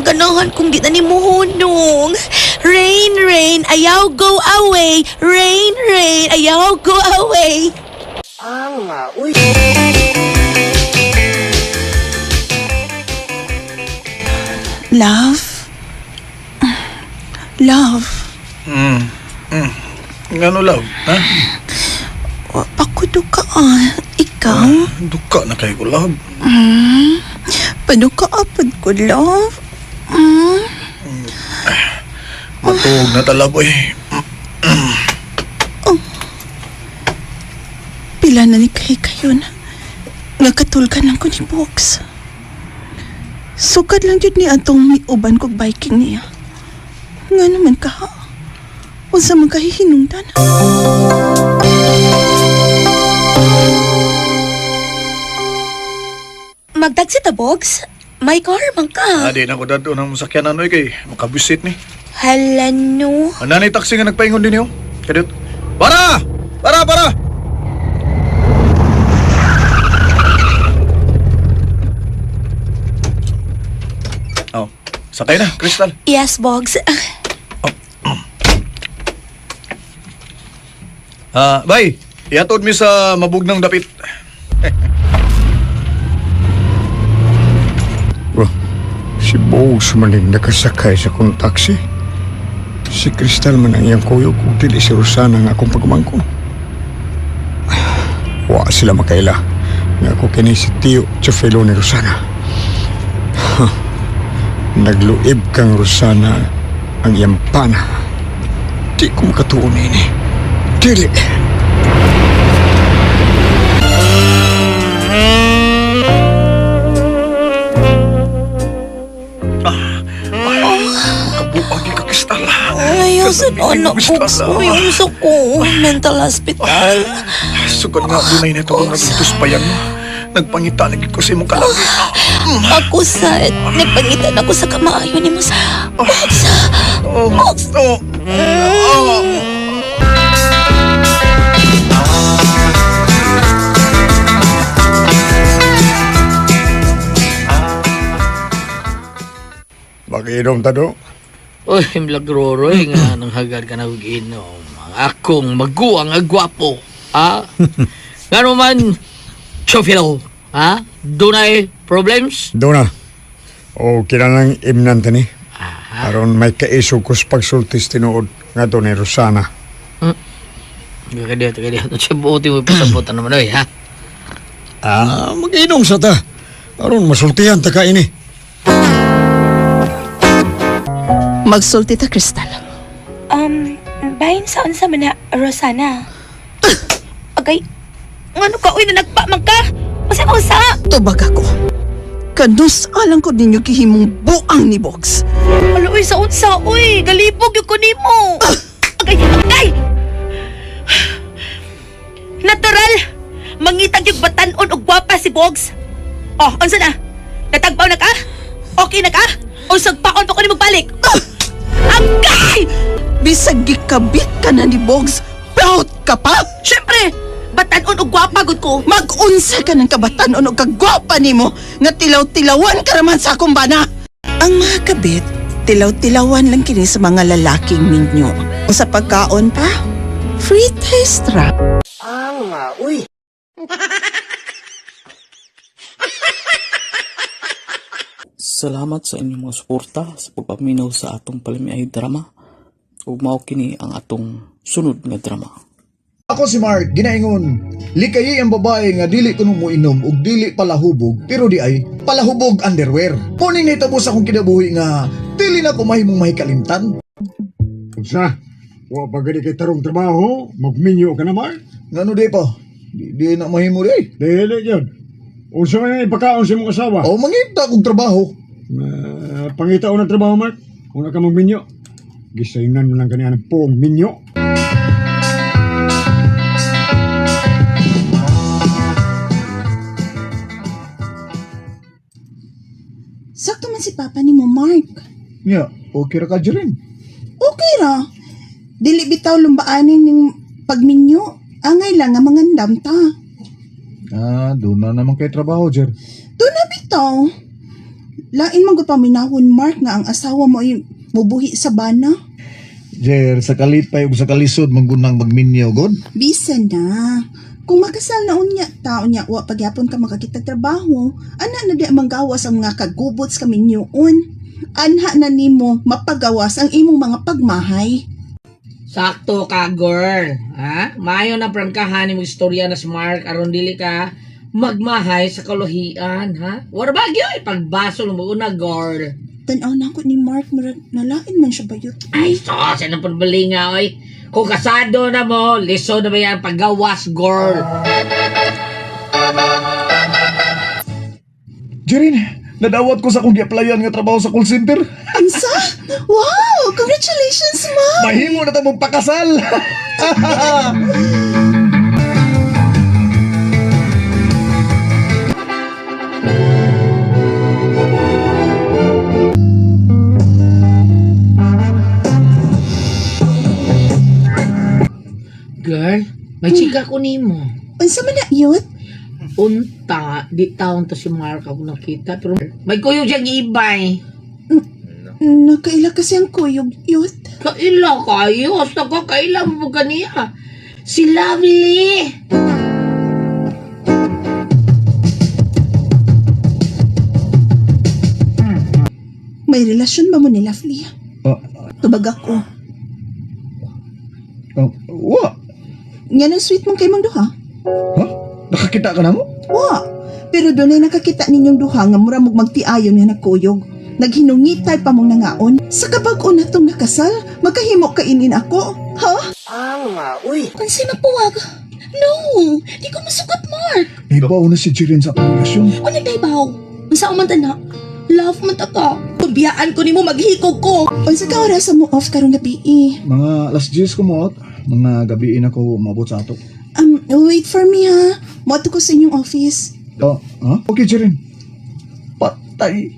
ganahan kung di na ni mo hunong. Rain, rain, ayaw go away. Rain, rain, ayaw go away. Love? Love? Ngano love, ha? Pakudo ka ikaw? Duka na kay ko love. Paduka apod ko, love? Matuog na talaboy. Pila na ni kayo na. Nagkatulkan lang ko ni Box. Sukad lang yun ni atong miuban kog biking niya. Nga naman ka ha? Unsa man kahihinungdan? Magtagsi ta, Bogs. May car man ka. Di na ko dato ng masakyanan noy kay makabusit ni. Hala no. Nanay taxi nga nagpaingon din yo. Kadot. Para! Para! Oh, sakay na, Crystal. Yes, Bogs. Bay, iatod mi sa mabugnang dapit. Si Bogs man yung nakasakay sa kong taxi. Si Crystal man ang iyang kuyog kung dili si Rosana nga akong pagmangko. Wa sila makaila nga ako kini si Tio Chofelo ni Rosana. Nagluib kang Rosana ang iyang pana. Di ko makatuon ini. Dili. Kabuang ka, Crystal. Ayaw sa anak, Bogs. Ayaw sa ko. Mental hospital. Sugod nga dunay na ito kung nagutos pa yan mo. Nagpangita lagi ko sa imong kalagi. Ako sad. Nagpangitan ako sa kamaayo ni mo sa Bogs. Bogs. Mag-inom tado. Uy, milagroroy nga nang hagad ka na inom. Akong maguang agwapo. Ha? Nga naman, Chofilo. Ha? Dunay problems? Doon na. O kinalang imnan tani. Aron may kaisog ko sa pagsultis tinuod nga doon ni Rosana. Kaya ito siya buti mo pasabutan naman ha? Mag-inom sa ta. Aron masultihan ta ka ini. Magsulti ta, Crystal. Bahin saan sa mana, Rosana? Agay, ngano ka, uy, na nagpamang ka? Masa. Tubag ako. Kanus alang ko ninyo gihimong buang ni Bogs. Alo, uy, sa uy, galibog yung kunimo. Agay! Natural! Mangitag yung batanon o gwapa si Bogs. Oh, unsa na? Natagpaw na ka? Okay na ka? O sagpaon pa ko ni magbalik? Agay! Bisag gikabit ka na ni Bogs, proud ka pa? Siyempre! Batanon o gwapa gud ko. Mag-unsa ka ng kabatanon o kagwapa nimo nga tilaw-tilawan ka naman sa akong bana. Ang mga kabit, tilaw-tilawan lang kini sa mga lalaking minyo. Sa pagkaon pa, free taste ra. Salamat sa inyong mga suporta sa pagpaminaw sa atong palimiay drama. Ug mao kini ang atong sunod nga drama. Ako si Mark, ginaingon. Likayi ang babae nga dili kuno mo inom ug dili palahubog, pero di ay palahubog underwear. Kuning nahitabo sa akong kinabuhi nga dili na ko mahimong mahikalimtan. Unsa? Wa pa gani kay tarong trabaho, magminyo ka na Mark. Ngano di pa? Di na mahimo di. Dili gyud. Unsa man ipakaon sa imong asawa? O mangita kong trabaho. Pangita ng trabaho Mark. Una ka magminyo. Gisayunan mo lang kaniya ng poong minyo. Sakto man si Papa ni mo, Mark. Nya, okay ra ka rin. Okay ra. Dili bitaw lumbaanin ning pagminyo. Angay lang nga mangandam ta. Doon na naman kay trabaho, Jer. Doon na bitaw. Lain man gud paminahon, Mark, nga ang asawa mo ay mubuhi sa bana. Jer, sa kalipay ug sa kalisod manggunang magminyo god. Bisan na. Kung makasal na unya ta, unya wa pagyapon ka makakitag trabaho, ana na di manggawas ang mga kagubots kaminyoon. Anha na nimo mapagawas ang imong mga pagmahay. Sakto ka, girl. Ha? Mayo na prangkahan mo istorya na smart aron dili ka magmahay sa kalohian, ha? Wala ba gyud pagbasol mo una, girl. Tan-aw na ko ni Mark, murag nalain man siya bayot. Ay, sos, ano pang balinga, oy. Kung kasado na mo, liso na ba yan paggawas, girl? Jerin, nadawat ko sa akong gi-applyan nga trabaho sa call center. Ansa? Wow! Congratulations, Mom! Mahimo na ta magpakasal. Girl, may chika ko nimo. Unsa man na yun? Unta, di taon to si Mark ako nakita. Pero may kuyo siyang ibay. Nakaila kasi ang kuyog yun. Kaila kayo. Basta ko kaila mo ganiya. Si Lovely. May relasyon ba mo ni Lovely? Tubag ako. Wa. Yan ang sweet mong kay mong duha. Ha? Nakakita ka na mo? Wa. Pero doon ay nakakita ninyong duha nga mura mong magtiayon nga nagkuyog. Naghinungitay pa mong nangaon. Sa kabag-o na itong nakasal, magkahimo kainin ako. Ha? Uy. Kansi na puwag. No, di ko masugot, Mark. Naibaw na si Jiren sa akong relasyon. O nagdaybaw? Unsa man na? Love man ta ka. Biyaan ko nimo maghikog ko. Unsa ka oras mo off karong gabi? Mga last years ko mo mga gabiin ako mabot sa ato. Wait for me ha. Moto ko sa inyong office. Okay, Jiren. Patay.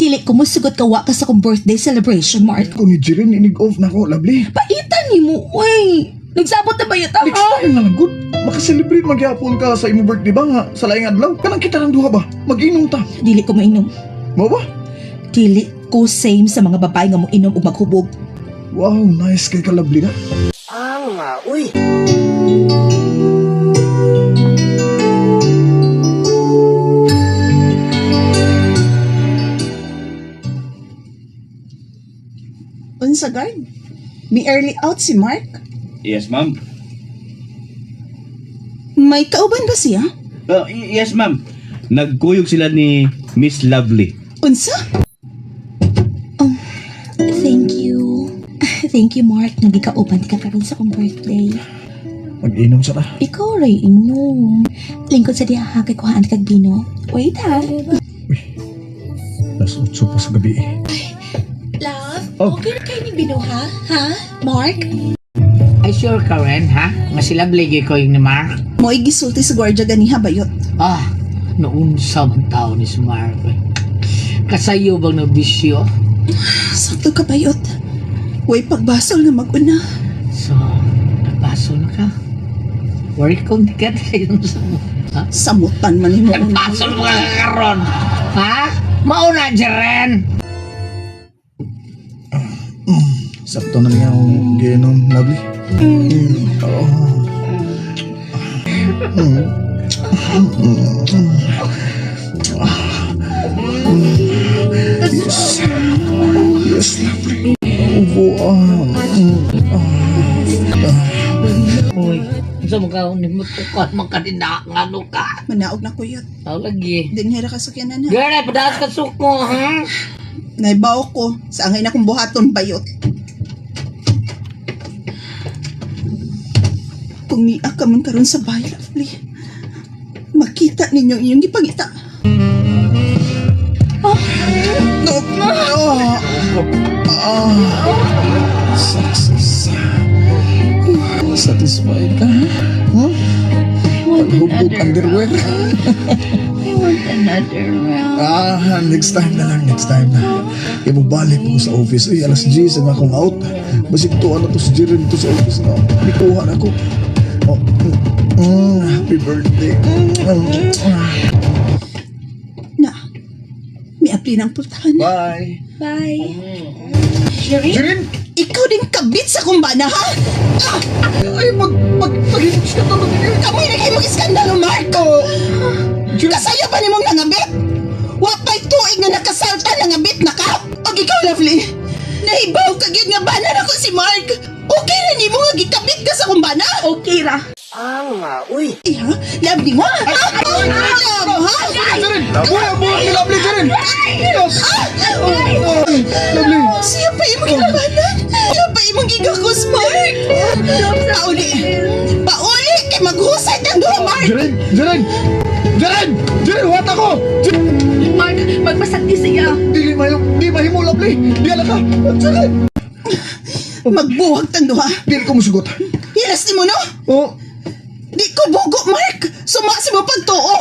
Dili ko musugot ka wa ka sa kong birthday celebration, Mark. Kung ni Jiren, inig-off na ko, lovely. Paitan nimo, uy. Nagsabot na ba yata? Next time na lang, good. Makaselebrate magyapon ka sa imong birthday ba nga? Sa laing adlaw? Kanang kita ng duha ba? Mag-inom ta. Dili ko mainom. Mo ba? Dili ko same sa mga babae nga mo inom ug maghubog. Wow, nice kay ka, lovely na. Uy. sa guard. May early out si Mark. Yes, ma'am. May kauban ba siya? Yes, ma'am. Nagkuyog sila ni Miss Lovely. Unsa? Thank you. Thank you, Mark. Nagikauban ka karon sa akong birthday. Mag-inom sa ta. Ikaw, Ray, inom. Lingkod sa diya, kay kuhaan kag bino. Wait, ha? Alas 8 pa sa gabi. Love, Oh. okay na kayo ni bino, ha? Ha? Mark? Ay sure ka rin, ha? Nga sila bligi ko yung ni Mark. Mo gisulti sa gwardiya ganiha bayot. Ah, naunsa man tao ni si Mark. Kasayo bang nabisyo? Sakto ka bayot. Way pagbasol nga mag-una. So, nabaso na ka. Worry kong di ka tayo sa mo. Ha? Samutan man mo. Nabaso mo ka karon. Ha? Mauna dyan. Sakto na niya akong ginom, Lovely. Oo. Yes. Yes, Lovely. Ubuan. Uy, sa mga unimutukan makadina nga ano ka. Manaog na kuyot. Tao lagi. Dinhira ka sakyanan ha. Girl, ay padaas ka suko, ha? Naibaw ko sa angay na kong buhaton bayot. Kung niya ka man karon sa bahay, Lovely, makita ninyo inyong ipangita. Success. Satisfied ka, ha? Paghubog underwear. I want another round. Next time na lang, next time na. Ibabalik ko sa office. Uy, alas 10 ang akong out. Basig tuwa na to si Jiren to sa office na. Bikuhan ako. Happy birthday. Na, may apli ng pultahan. Bye. Bye. Jiren! Ikaw din kabit sa kumbana, ha? Ay, maghimog siya to. Kamoy naghimog iskandalo, Marco! Kasaya ba ni mong nangabit? Wapay tuig na nakasalta nangabit na ka? O ikaw, Lovely, nahibaw ka gyud nga banan ako si Mark. Okay na ni mo nga gikabit ka sa kumbana? Okay ra. Uy. Iya, Lovely mo? Love, ha? Jiren! Buhay ni Lovely, Jiren! Lovely! Siya pa imong ginabanan? Siya pa imong gigakos, Mark? Pauli! Pauli! Kay maghusay kang duha, Mark! Jiren! Jiren! Jiren! Jiren! What ako? Mark, magpasakti siya. Di mahimo, Lovely! Di ala ka! Jiren! Magbuwag tang duha. Di ko musugot. Hilas ni mo, no? Oh! Di ko bugo, Mark! Sumasi mo pagtuo!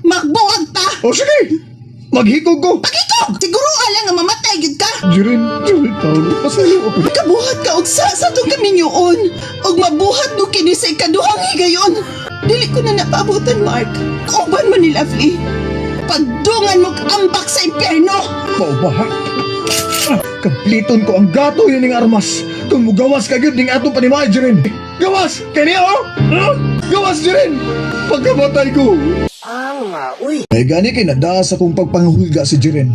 Magbuwag ta! Oh, sige! Maghikog ko! Pagikog! Siguro alang nga mamatay gid ka! Jiren! Jiren! Paolo! Pasalo ako! Kabuhat ka og sa tong kaminyoon! Og mabuhat mo kini sa ikaduhang higayon! Dili ko na napabutan, Mark! Kauban mo ni Lovely! Pagdungan mo ambak sa impyerno! Mao ba, ha? Kampliton ko ang gato yun ng armas. Kung mugawas ka yun ng atong panimay, Jiren. Gawas! Kaya oh! Gawas, Jiren! Pagkamatay ko! Uy. Ay gani kay nadaas akong pagpanghulga si Jiren.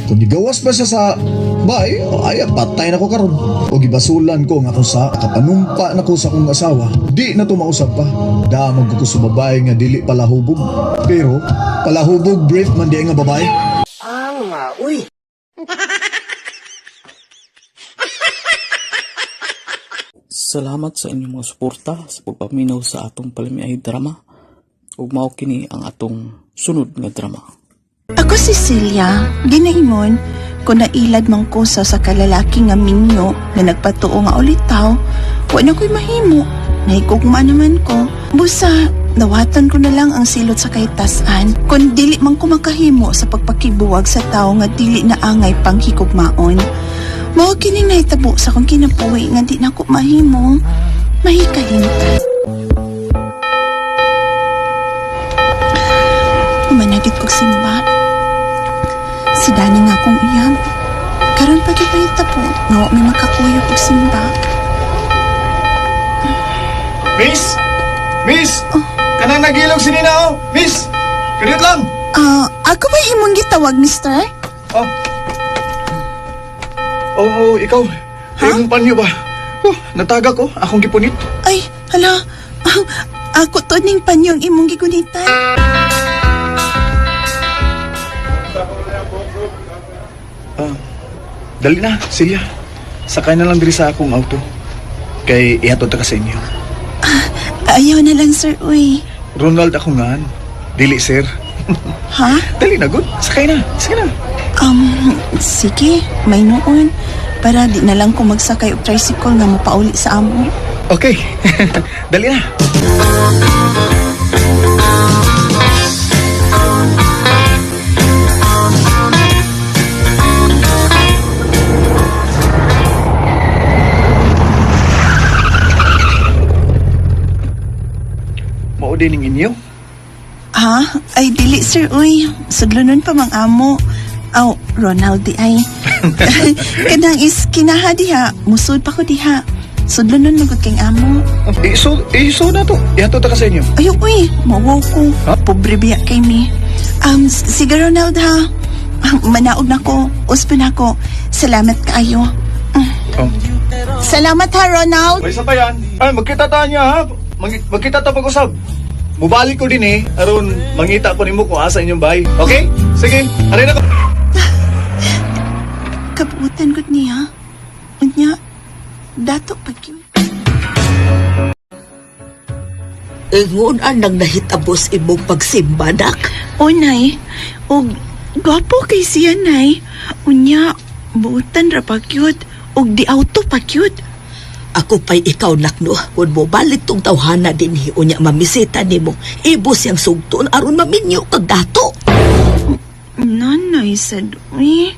Kung nigawas pa siya sa bay, ay patay na ko karon. O gibasulan ko nga kung sa kapanumpa na ko sa akong asawa, di na to mausap pa. Damag ko sa babae nga dili palahubog. Pero palahubog brief man di nga babae. Uy. Salamat sa inyong mga suporta sa pagpaminaw sa atong palamiay drama. Ug mao kini ang atong sunod nga drama. Ako si Celia, ginaingon, kung nailad man ko sa kalalaki nga minyo na nagpatuo nga ulitaw, wala ko'y mahimo. Nahigugma naman ko. Busa, nawatan ko na lang ang silot sa kahitasan. Kung dili man ko makahimo sa pagpakibuwag sa tao nga dili na angay pang higugmaon. Mao kining nahitabo sa kong kinabuhi nga di na ko mahimo. Mahikalimtan. Managit kog simba. Si Dani nga akong iyang. Karon pagkipahita po, nga may makakuyo kog simba. Miss! Miss! Kanang nagilog si Nina, oh! Miss! Kanit lang! Ako ba imong gitawag, mister? Oo, ikaw. Yung panyo ba? Nataga ko. Akong gipunit. Ay, hala. Ako to ning panyong imong gigunitan. Dali na, Celia. Sakay na lang diri sa akong auto. Kay ihatod ta ka sa inyo. Ayaw na lang, sir, uy. Ronald ako nga. Dili, sir. Ha? Dali na, good. Sakay na. Sige na. Sige, may noon. Para di na lang ko magsakay og tricycle nga mapauli sa amo. Okay. Dali na. Mao din ning inyo? Ha? Ay, dili, sir, uy. Sudlunon pa mang amo. Aw, Ronald, di ay. Kanang is kinaha diha. Musud pa ko diha. Sudlunon magod kang amo. Iso na to. Ihatod ta ka sa inyo. Ayaw, uy. Mawaw ko. Pobre biya kay mi. Sige, Ronald, ha? Manaog na ko. Uspo na ko. Salamat kaayo. Salamat, ha, Ronald? May isa pa yan. Ay, magkita ta niya, ha? Magkita ta pag-usab. Mubalik ko din aron mangita ko nimo kung asa inyong bahay. Okay? Sige, aray na ko. Kabuutan ko niya. Unya, dato pag yun. Ingon ang nahitabos imong pagsimba, nak. Nay. O, gwapo kay siya, nay. Unya, buutan ra pag yun. O, di auto pag yun. Ako pa'y ikaw, nakno. Kung mo balik tong tawhana din, unya mamisita ni mo. Ibos yang sugton, aron maminyo kag dato. Nanay, sad, uy.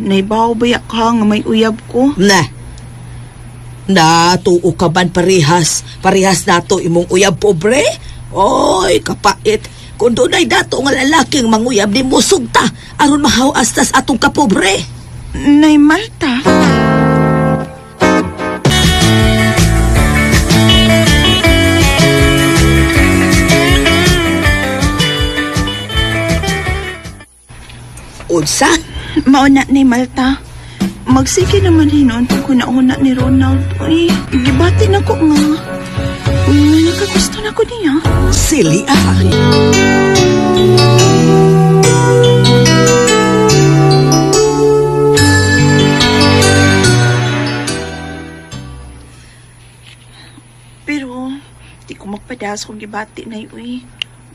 Naibaw ba ka nga may uyab ko? Natuo ka man parehas. Parehas nato imong uyab, pobre. Oy, kapait. Kung doon ay dato nga lalaking manguyab ni mo sugta, aron mahawas tas atong kapobre. Nay Marta. Unsa? Mauna ni Malta. Magsige naman hinon kung kunauna ni Ronald. Uy, gibati na ko nga. Nakagusto na ko niya. Silly, Pero, di ko magpadas kung gibati na uy.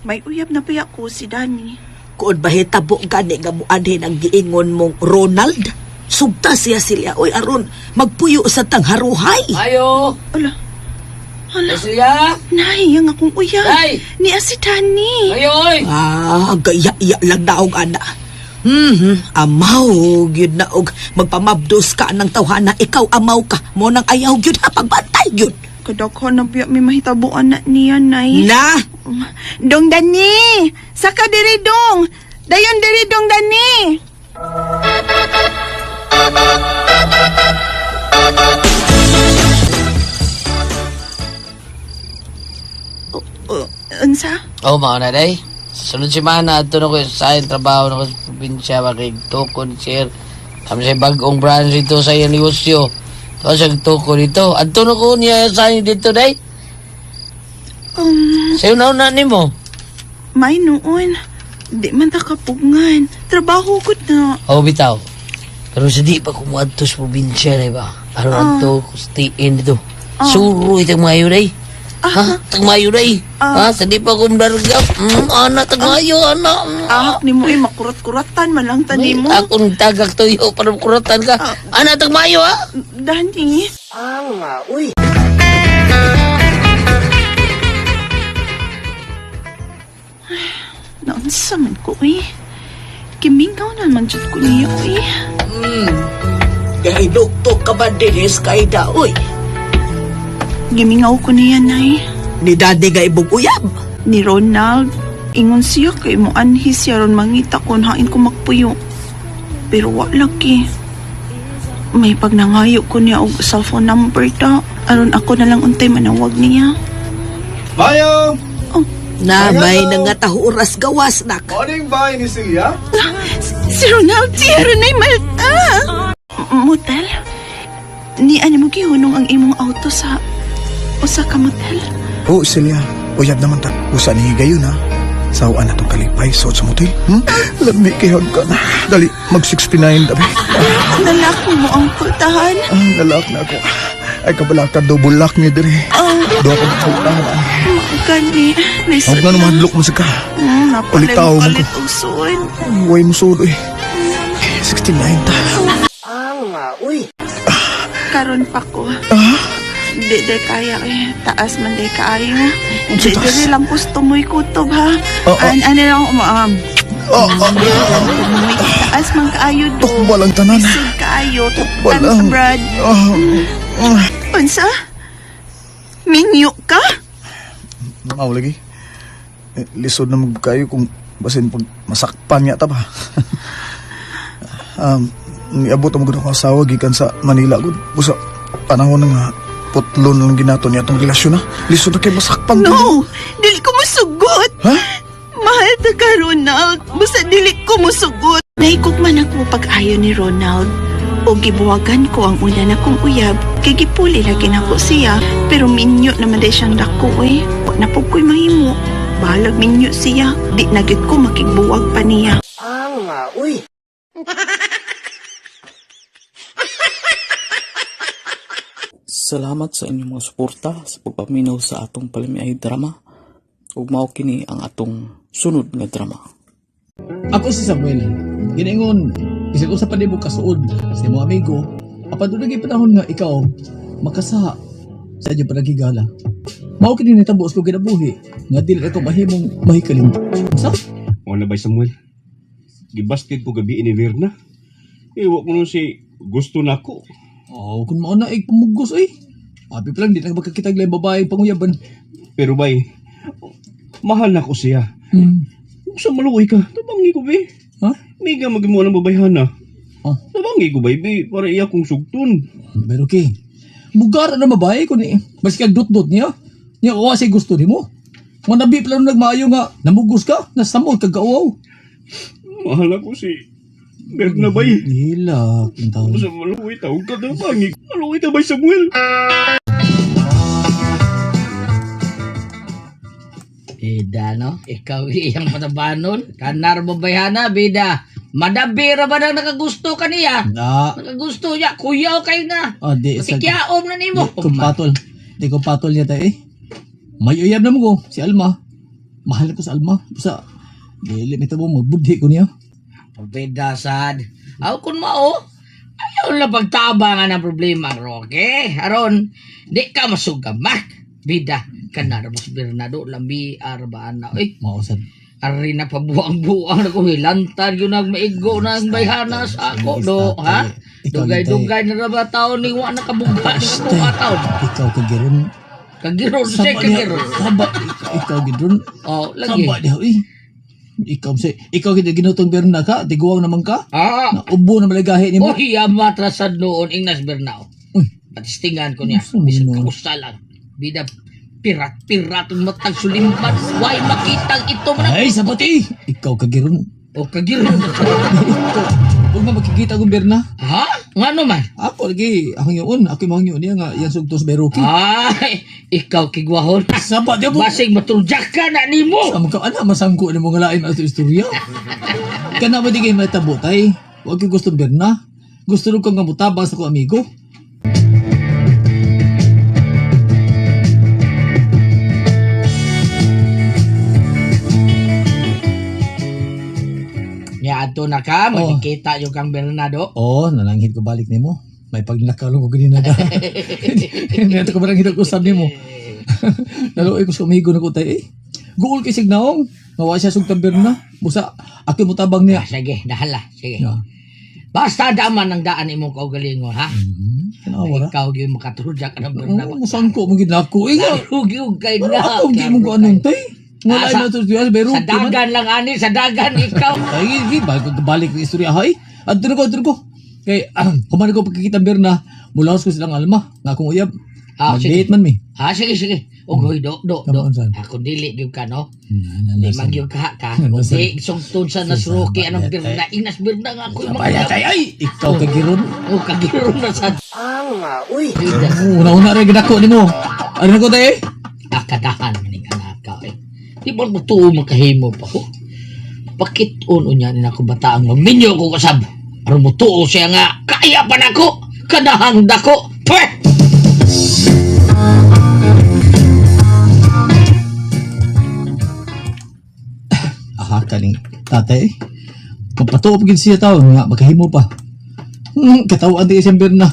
May uyab na pa ko si Danny. Kung bahitabo gani nga muadhin ang giingon mong Ronald, sugta siya sila. Oy, aron, magpuyo sa tangharuhay. Ayo! Ala. Siya? Nay, ang akong uyab. Nay! Ni si Danny. Ayoy! Gaya-iya lang naog, ana. Amaw, yun naog. Magpamabdos ka ng tawhana, ikaw amaw ka. Mo nang ayaw yun, pagbantay yun. Kadaghan na biya may mahitabuan na niya, Nay. Na! Dong Dani! Saka diri dong! Dayon diri dong Dani! Unsa? Mao na day. Sunod semana ato na ko sa trabaho na ko sa probinsya makigtukon sir. Kami sa bagong branch dito sa negosyo. Tapos nagtukon dito. Ato na ko niya sa dito day. Sa'yo na ni mo? May noon. Di man ta kapugngan. Trabaho ko na. Bitaw. Pero sa di pa kumuadto sa probinsya na ba? Aron ato kustiin dito. Suro itang mayo day. Tagmayo day. Sa di pa kumdarga. Anak, tagmayo, anak. Ni mo makurat-kuratan man lang tani mo. Akong tagak tuyo para kuratan ka. Anak, tagmayo, Dani. Uy. Naunsa man ko, uy. Kimingaw na man jud ko niya, uy. Gahinuktok ka ba dinis kay da, uy? Gimingaw ko niya, Nay. Ni Daddy nga ibog uyab. Ni Ronald. Ingon siya kay mo anhi siya ron mangita kung hain ko makpuyo. Pero lagi. May pagnangayo ko niya og cellphone number ta. Aron ako na lang untay manawag niya. Mayo! Na may nangatahuras gawas, nak. Morning bye ni Celia. Si Ronald, si Ronay Malta. Mutal, Ni ano mo gihunong ang imong auto sa usa ka motel? Oo, Celia. Uyab naman ta. Usa ni gayon ha. Sawaan na itong kalipay sa motel. Lami kihag ka na. Dali, mag-69 dabi. Lalaki mo ang pultahan. Lalak na ako. Ay kabalakad daw bulak niya dire. Doon ako nakautangan. Gani, Huwag na naman hadlok mo sa ka. napalay Ulitaw mo mo ko. kalit usuin. Huwag mo sudo eh. 69 ta. Karon pa ko. Di kaya eh. Taas man di kaayo. Di lang gusto mo'y kutob ha. Ano lang, taas man kaayo do. Tukba lang tanan. Isig kaayo. Tukba Tukban lang. sa Brad. Unsa? Minyo ka? Mao lagi. Lisod na mag kayo kung basin pag masakpan niya ta ba. Niabot ang mga asawa gikan sa Manila gud. Busa panahon nga putlon lang ginato niya tong relasyon na. Lisod na kay masakpan to. No! Dili ko musugot! Ha? Mahal ta ka, Ronald. Basta dili ko musugot. Nahigugman ako pag-ayo ni Ronald. O gibuwagan ko ang una na kong uyab. Kay gipuli lagi na ko siya. Pero minyo naman day siyang dako eh. Wa na po ko'y mahimo. Bahalag minyo siya. Di na gid ko makigbuwag pa niya. Salamat sa inyong mga suporta sa pagpaminaw sa atong palamiay drama. Ug mao kini ang atong sunod nga drama. Ako si Samuel. Giningon, bisag usa pa nimo kasuod sa imong amigo, apan dunay panahon nga ikaw makasaha sa inyong panagigala. Mao kini nitabuos ko kinabuhi nga dili ako mahimong mahikalin. Sa? Wala ba Samuel? Gibasted ko gabi ni Verna. Iwa ko nun si gusto na ko. Oh, kung mao na pamugos Abi pa lang di na magkakitag lang babae panguyaban. Pero bay, mahal na ko siya. Sa maluoy ka, tabangi ko be. Ha? Miga magimo ng babayhana. Oh. Tabangi ko bay, be, para iya kong sugton. Pero okay. Mugar na mabae ko ni. Mas kag dot-dot niya. Niya ko kasi gusto nimo. Manabi pa lang nagmaayo nga namugos ka, nasamol kag gaawaw. Mahal ako si Verna bay. Hila, kintaw. Sa maluoy tawag ka tabangi. Maluoy ta bay Samuel. Bida, no? Ikaw iyang patabanon. Kanar babayana, bida. Madabira ba na nakagusto ka niya? Na. Nakagusto niya. Kuyaw kayo na. Di Makikyaom na nimo. Di ko patol niya tayo May uyab na mo ko, si Alma. Mahal ko sa Alma. Basta, limita mo, magbudhi ko niya. Bida, sad. Aw, kun mao, ayaw na pagtabangan ang problema, Roque. Aron, di ka masugamak. Bida, kanar mas Bernardo, lambi, arbaan na. Mausad. Ari na pabuang-buang na ko hilantan yun ang maigo na ang bayhana sa ako do, ha? Dugay-dugay na ba taon ni wa nakabuga ni ko ataon. Ikaw kagiron. Kagiron siya kagiron. Saba, ikaw giron. Oh, lagi. Saba diha, ikaw kita ginutong Berna ka, tiguang naman ka. Naubo na malagahi ni mo. Iya matrasad noon Ignas Bernao. Patistingan ko niya. Bisag kausa lang. Bida pirat-pirat ang matang sulimbat. Why makitang ito man. Ay, sabati! Ikaw kagiron. O kagiron. Huwag na makikita kong Berna. Ha? Nga naman? Ako lagi, akong yun. Ako yung mga yun niya nga, yan sugtos Beruki. Ay, ikaw kigwahon. Saba, di mo. Basig matuljak ka na ni mo. Sama ka, anak, masangko na mga lain at istorya. Kana ba di kayo matabotay? Huwag kayo gusto Berna. Gusto rin kang ngamutabang sa ko amigo. Ya, ato na ka, makikita yung kang Bernardo. Nananghid ko balik nimo. May pagnakalo ko ganina ka. Ito ko barang hidag usab nimo. Naluoy ko sa umigo na ko tayo Guol kay signaong. Mawa siya sugtang Berna. Busa, ako mo tabang niya. Sige, dahala. Sige. Basta daman ang daan imong kaugalingon, ha? Ikaw yung makatulja ka ng Berna. Saan ko mong ginako? Rugi-ugay na. Ako, hindi mong ko anong tay. Sa dagan lang, ani. Sa dagan, ikaw. Ay, balik na istorya, hay. Adto ko. Kay, kumain ko pagkikita Berna, mulaos ko silang Alma. Nga akong uyab. Mag-date man mi. Sige, sige. Ugoy, do. Kamuan saan? Ako dili gyud ka, no? Nalasan. Di magyug ka. Nalasan. Di sungtun sa nasroki anong birna. Inas birna nga ako. Sabaya tayo, ay! Ikaw kagiron. Kagiron na sa... Uy. Una-una rin ginako ni mo. Ano na ko tayo? Akadahan maning anak ka, eh. Di ba mo tuo makahimo pa ko? Bakit uno niya ni ako bataang maminyo ko kasab? Aron mo tuo siya nga, kaya pa na ko! Kadahang dako! Pweh! Kaning tatay. Magpatuop gid siya taon nga makahimo pa. Katawaan di December na.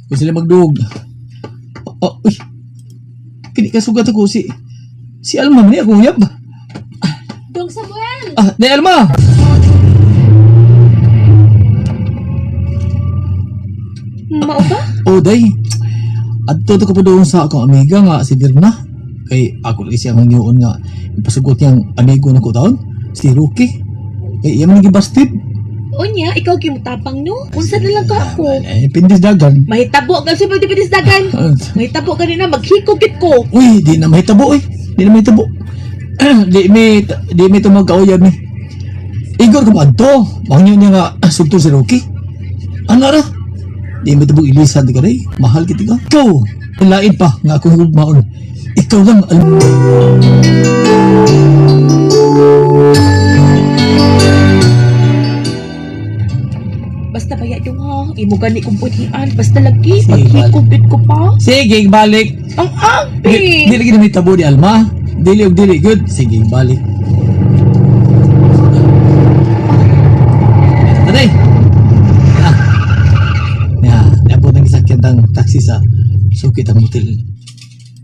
Kung sila magduog. Uy. Kini ka sugat ako si Alma man ako uyab. Dong Samuel! Day Alma. Mao ba? Day. Adto to ko pa doon sa akong amiga nga si Birna. Kay ako lagi siya mangyuon nga ipasugot yang amigo na ko taon. Si Ruki. Kay iya man gibastid. Unya, ikaw kimutapang no? Unsa na lang ka ako? Pindis dagan. Mahitabo kasi pwede pinis dagan. Mahitabo ka na maghikogit ko. Uy, di na mahitabo eh. Di na mahitabo. Di mi ito magkauyab ni. Igor ka ba ito? Bangyo niya nga sugtong si Ruki. Ano ra? Di mi ito ilisan di ka rin. Mahal kita ka. Ikaw, lain pa nga akong hugmaon. Ikaw lang alam. Basta baya yung ha. Imo gani kong putihan. Basta lagi. Sige, Maghikogit ko pa. Sige, balik. Ang api! Di lagi na may tabo di Alma. Dili og dili. Good. Sige, balik. Tatay! Naabot ang isakyan ng taxi sa sukit ang motel.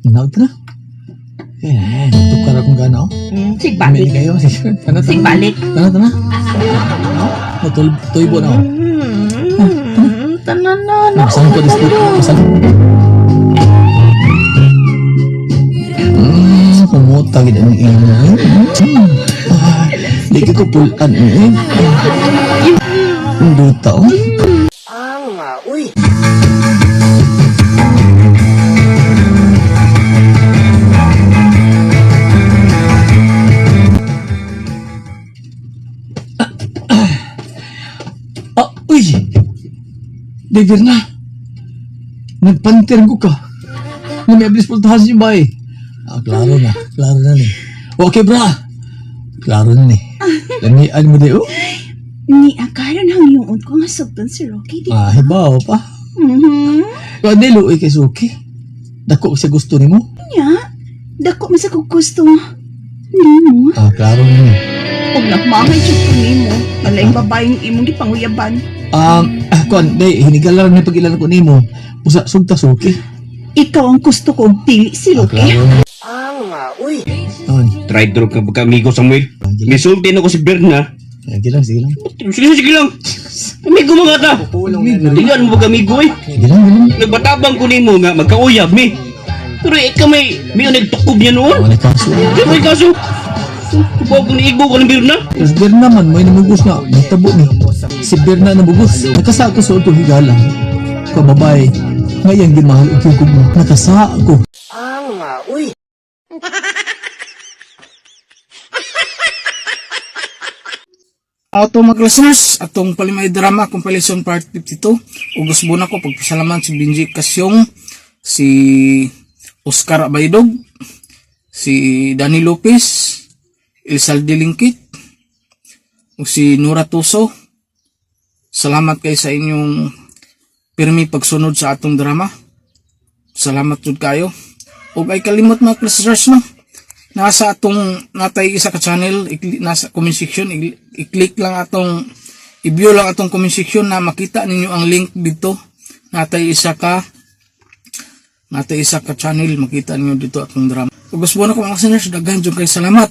Naut na. Tukar akong gana, oh. Sig Balik balik. kayo. Sig balik. Tana. Tuybo na, oh. Tanan na. Masan ko dito. Masan. Kumuta gid ang ino. Di ko pulan eh. Dito, oh. Uy. Uy! David na! Nagpantir ko ka. Nga may ablis pultahan siya ba eh. Klaro na. Klaro na ni. Okay, bra. Klaro na ni. Langian mo di, oh. Ni akaran hangyoon ko nga sugton si Rocky. Hibaw pa. Kung di luoy kay Suki. Dako siya gusto ni mo. Nya, dako man sa kong gusto nimo. Klaro na ni. Huwag nagmangay siya ko nimo. Malaing babaeng imong gipanguyaban. Kuan, day, hinigalar na pag-ilan ko ni mo. Usa, sugta Suki. Ikaw ang gusto kong dili si Rocky. Uy. Traitor ka ba amigo Samuel? Misulti na ko si Berna. Sige lang. Sige lang. Amigo mga ta. Tingnan mo ba amigo eh? Sige lang. Nagbatabang ko nimo nga magkauyab mi. Pero ikaw may nagtukob niya noon. Wala kaso. Di ba kaso? Kapag kung iigo ko ng Berna? Si Berna man, may namugos nga. Nagtabo ni. Si Berna nabugos. Nakasa ako sa utong higala. Kababae, ngayon di mahal ang hugog mo. Nakasa ako. Uy. Auto mga listeners, atong palimay drama compilation part 52. Ugos muna ko pagpasalamat si Benji Kasyong, si Oscar Abaydog, si Danny Lopez, Elsaldi Lingkit, o si Nora Tuso. Salamat kay sa inyong pirmi pagsunod sa atong drama. Salamat jud kayo. Ug ay kalimot mga listeners no. Nasa atong natay isa ka channel, nasa comment section, i-click lang atong i-view lang atong comment section na makita ninyo ang link dito. Natay isa ka channel, makita ninyo dito atong drama. Ug gusto na ko mga listeners, daghan jud kay salamat.